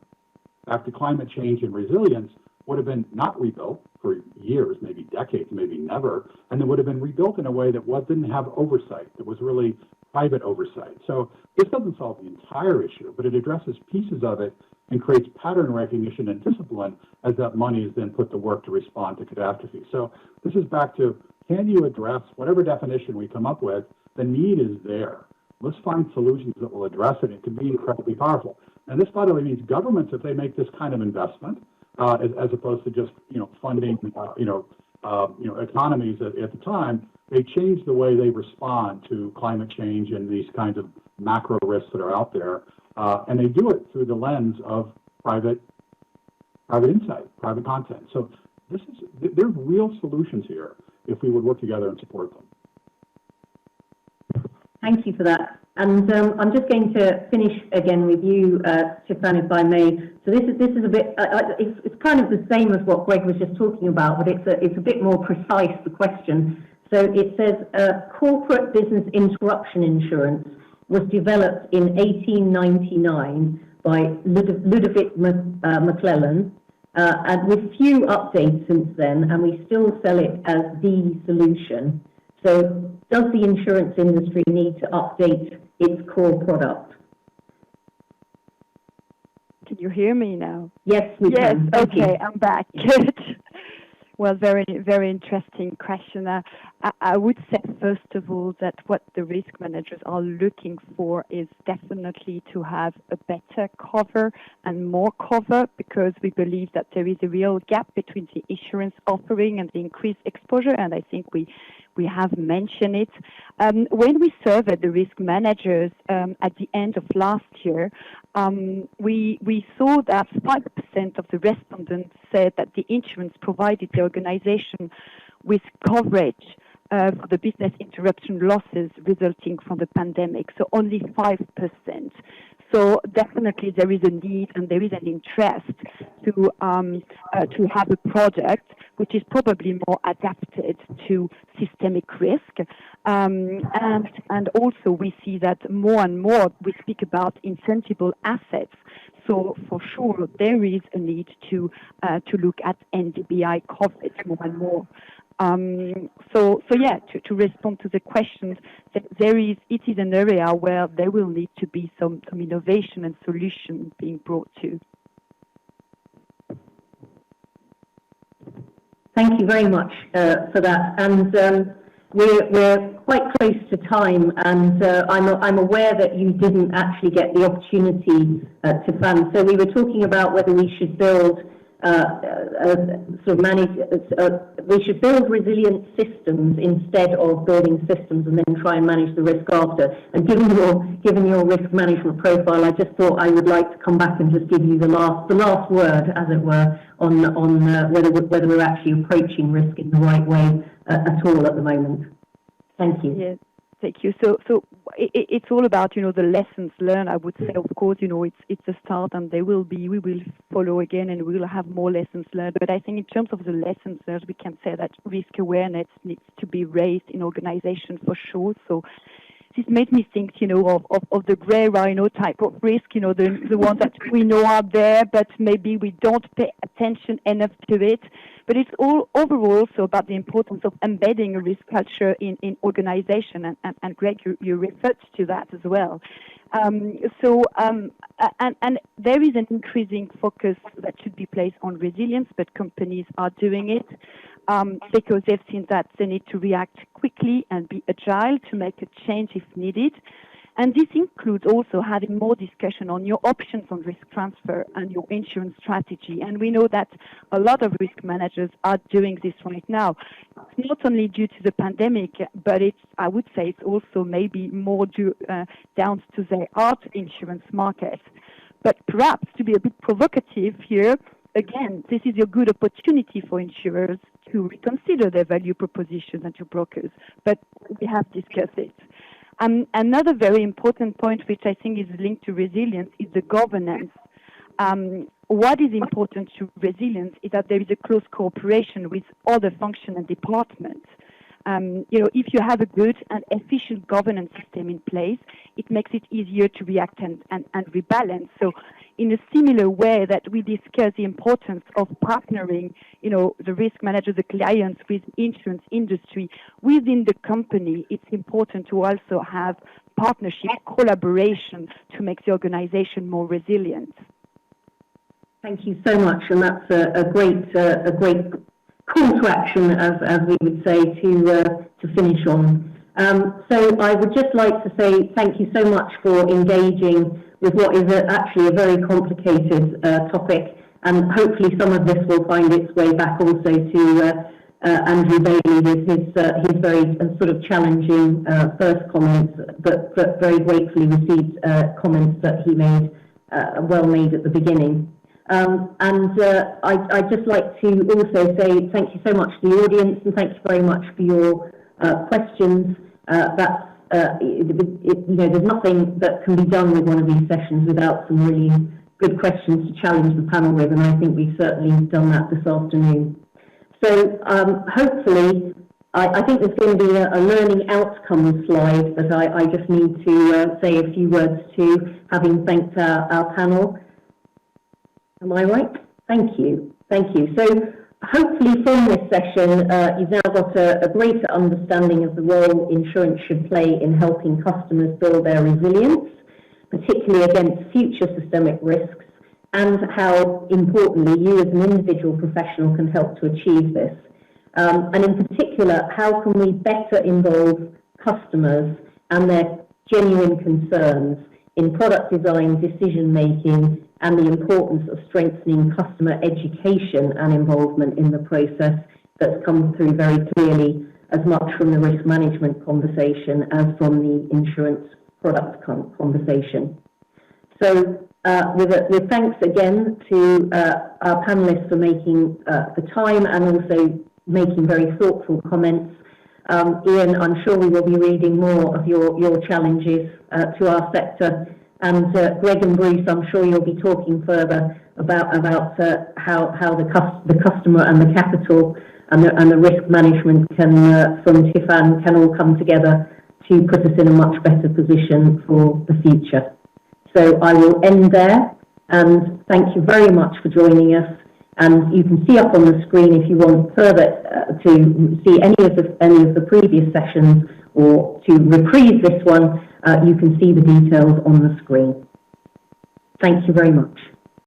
after climate change and resilience, would have been not rebuilt for years, maybe decades, maybe never, and it would have been rebuilt in a way that didn't have oversight, that was really private oversight. So this doesn't solve the entire issue, but it addresses pieces of it and creates pattern recognition and discipline as that money is then put to work to respond to catastrophes. So this is back to, can you address whatever definition we come up with? The need is there. Let's find solutions that will address it. It can be incredibly powerful. And this, by the way, means governments, if they make this kind of investment, as opposed to just funding economies at the time, they change the way they respond to climate change and these kinds of macro risks that are out there, and they do it through the lens of private insight, private content. So there's real solutions here if we would work together and support them. Thank you for that. And I'm just going to finish again with you, Typhaine, if I may. So this is a bit, it's kind of the same as what Greg was just talking about, but it's a bit more precise, the question. So it says corporate business interruption insurance was developed in 1899 by Ludovic McClellan, and with few updates since then, and we still sell it as the solution. So does the insurance industry need to update its core product? Can you hear me now? Yes, we can. Thank you. I'm back. Good. Well, very, very interesting question. I would say, first of all, that what the risk managers are looking for is definitely to have a better cover and more cover, because we believe that there is a real gap between the insurance offering and the increased exposure, and I think we have mentioned it. When we surveyed the risk managers at the end of last year, we saw that 5% of the respondents said that the insurance provided the organization with coverage for the business interruption losses resulting from the pandemic. So only 5%. So definitely there is a need and there is an interest to have a product which is probably more adapted to systemic risk. And also we see that more and more we speak about intangible assets. So for sure there is a need to look at NDBI coverage more and more. To respond to the questions, it is an area where there will need to be some innovation and solution being brought to. Thank you very much for that. And we're quite close to time, and I'm aware that you didn't actually get the opportunity to fund. So we were talking about whether we should build we should build resilient systems instead of building systems and then try and manage the risk after. And given your risk management profile, I just thought I would like to come back and just give you the last word, as it were, on whether we're actually approaching risk in the right way at all at the moment. Thank you. Yes. Thank you. So it's all about, the lessons learned. I would say, of course, it's a start, and we will follow again, and we will have more lessons learned. But I think in terms of the lessons learned, we can say that risk awareness needs to be raised in organizations for sure. So this made me think, of the grey rhino type of risk, the ones that we know are there, but maybe we don't pay attention enough to it. But it's all overall also about the importance of embedding a risk culture in organization, and Greg, you referred to that as well. And there is an increasing focus that should be placed on resilience, but companies are doing it because they've seen that they need to react quickly and be agile to make a change if needed. And this includes also having more discussion on your options on risk transfer and your insurance strategy. And we know that a lot of risk managers are doing this right now. It's not only due to the pandemic, but I would say it's also maybe more down to the art insurance market. But perhaps to be a bit provocative here, again, this is a good opportunity for insurers to reconsider their value proposition and to brokers. But we have discussed it. Another very important point, which I think is linked to resilience, is the governance. What is important to resilience is that there is a close cooperation with other functions and departments. If you have a good and efficient governance system in place, it makes it easier to react and rebalance. So in a similar way that we discuss the importance of partnering, the risk manager, the clients with insurance industry within the company, it's important to also have partnership, collaboration to make the organization more resilient. Thank you so much, and that's a great call to action, as we would say, to finish on. So I would just like to say thank you so much for engaging with what is actually a very complicated topic, and hopefully some of this will find its way back also to Andrew Bailey with his very sort of challenging first comments, but very gratefully received comments that he made, well made at the beginning. I'd just like to also say thank you so much to the audience, and thank you very much for your questions. There's nothing that can be done with one of these sessions without some really good questions to challenge the panel with, and I think we've certainly done that this afternoon. So hopefully, I think there's going to be a learning outcome slide that I just need to say a few words to, having thanked our panel. Am I right? Thank you. Thank you. So hopefully from this session, you've now got a greater understanding of the role insurance should play in helping customers build their resilience, particularly against future systemic risks, and how, importantly, you as an individual professional can help to achieve this. And in particular, how can we better involve customers and their genuine concerns in product design, decision-making, and the importance of strengthening customer education and involvement in the process that's come through very clearly as much from the risk management conversation as from the insurance product conversation. So with thanks again to our panelists for making the time and also making very thoughtful comments. Ian, I'm sure we will be reading more of your challenges to our sector. And Greg and Bruce, I'm sure you'll be talking further about how the customer and the capital and the risk management from Typhaine can all come together to put us in a much better position for the future. So I will end there, and thank you very much for joining us. And you can see up on the screen if you want further to see any of the previous sessions or to reprise this one. You can see the details on the screen. Thank you very much.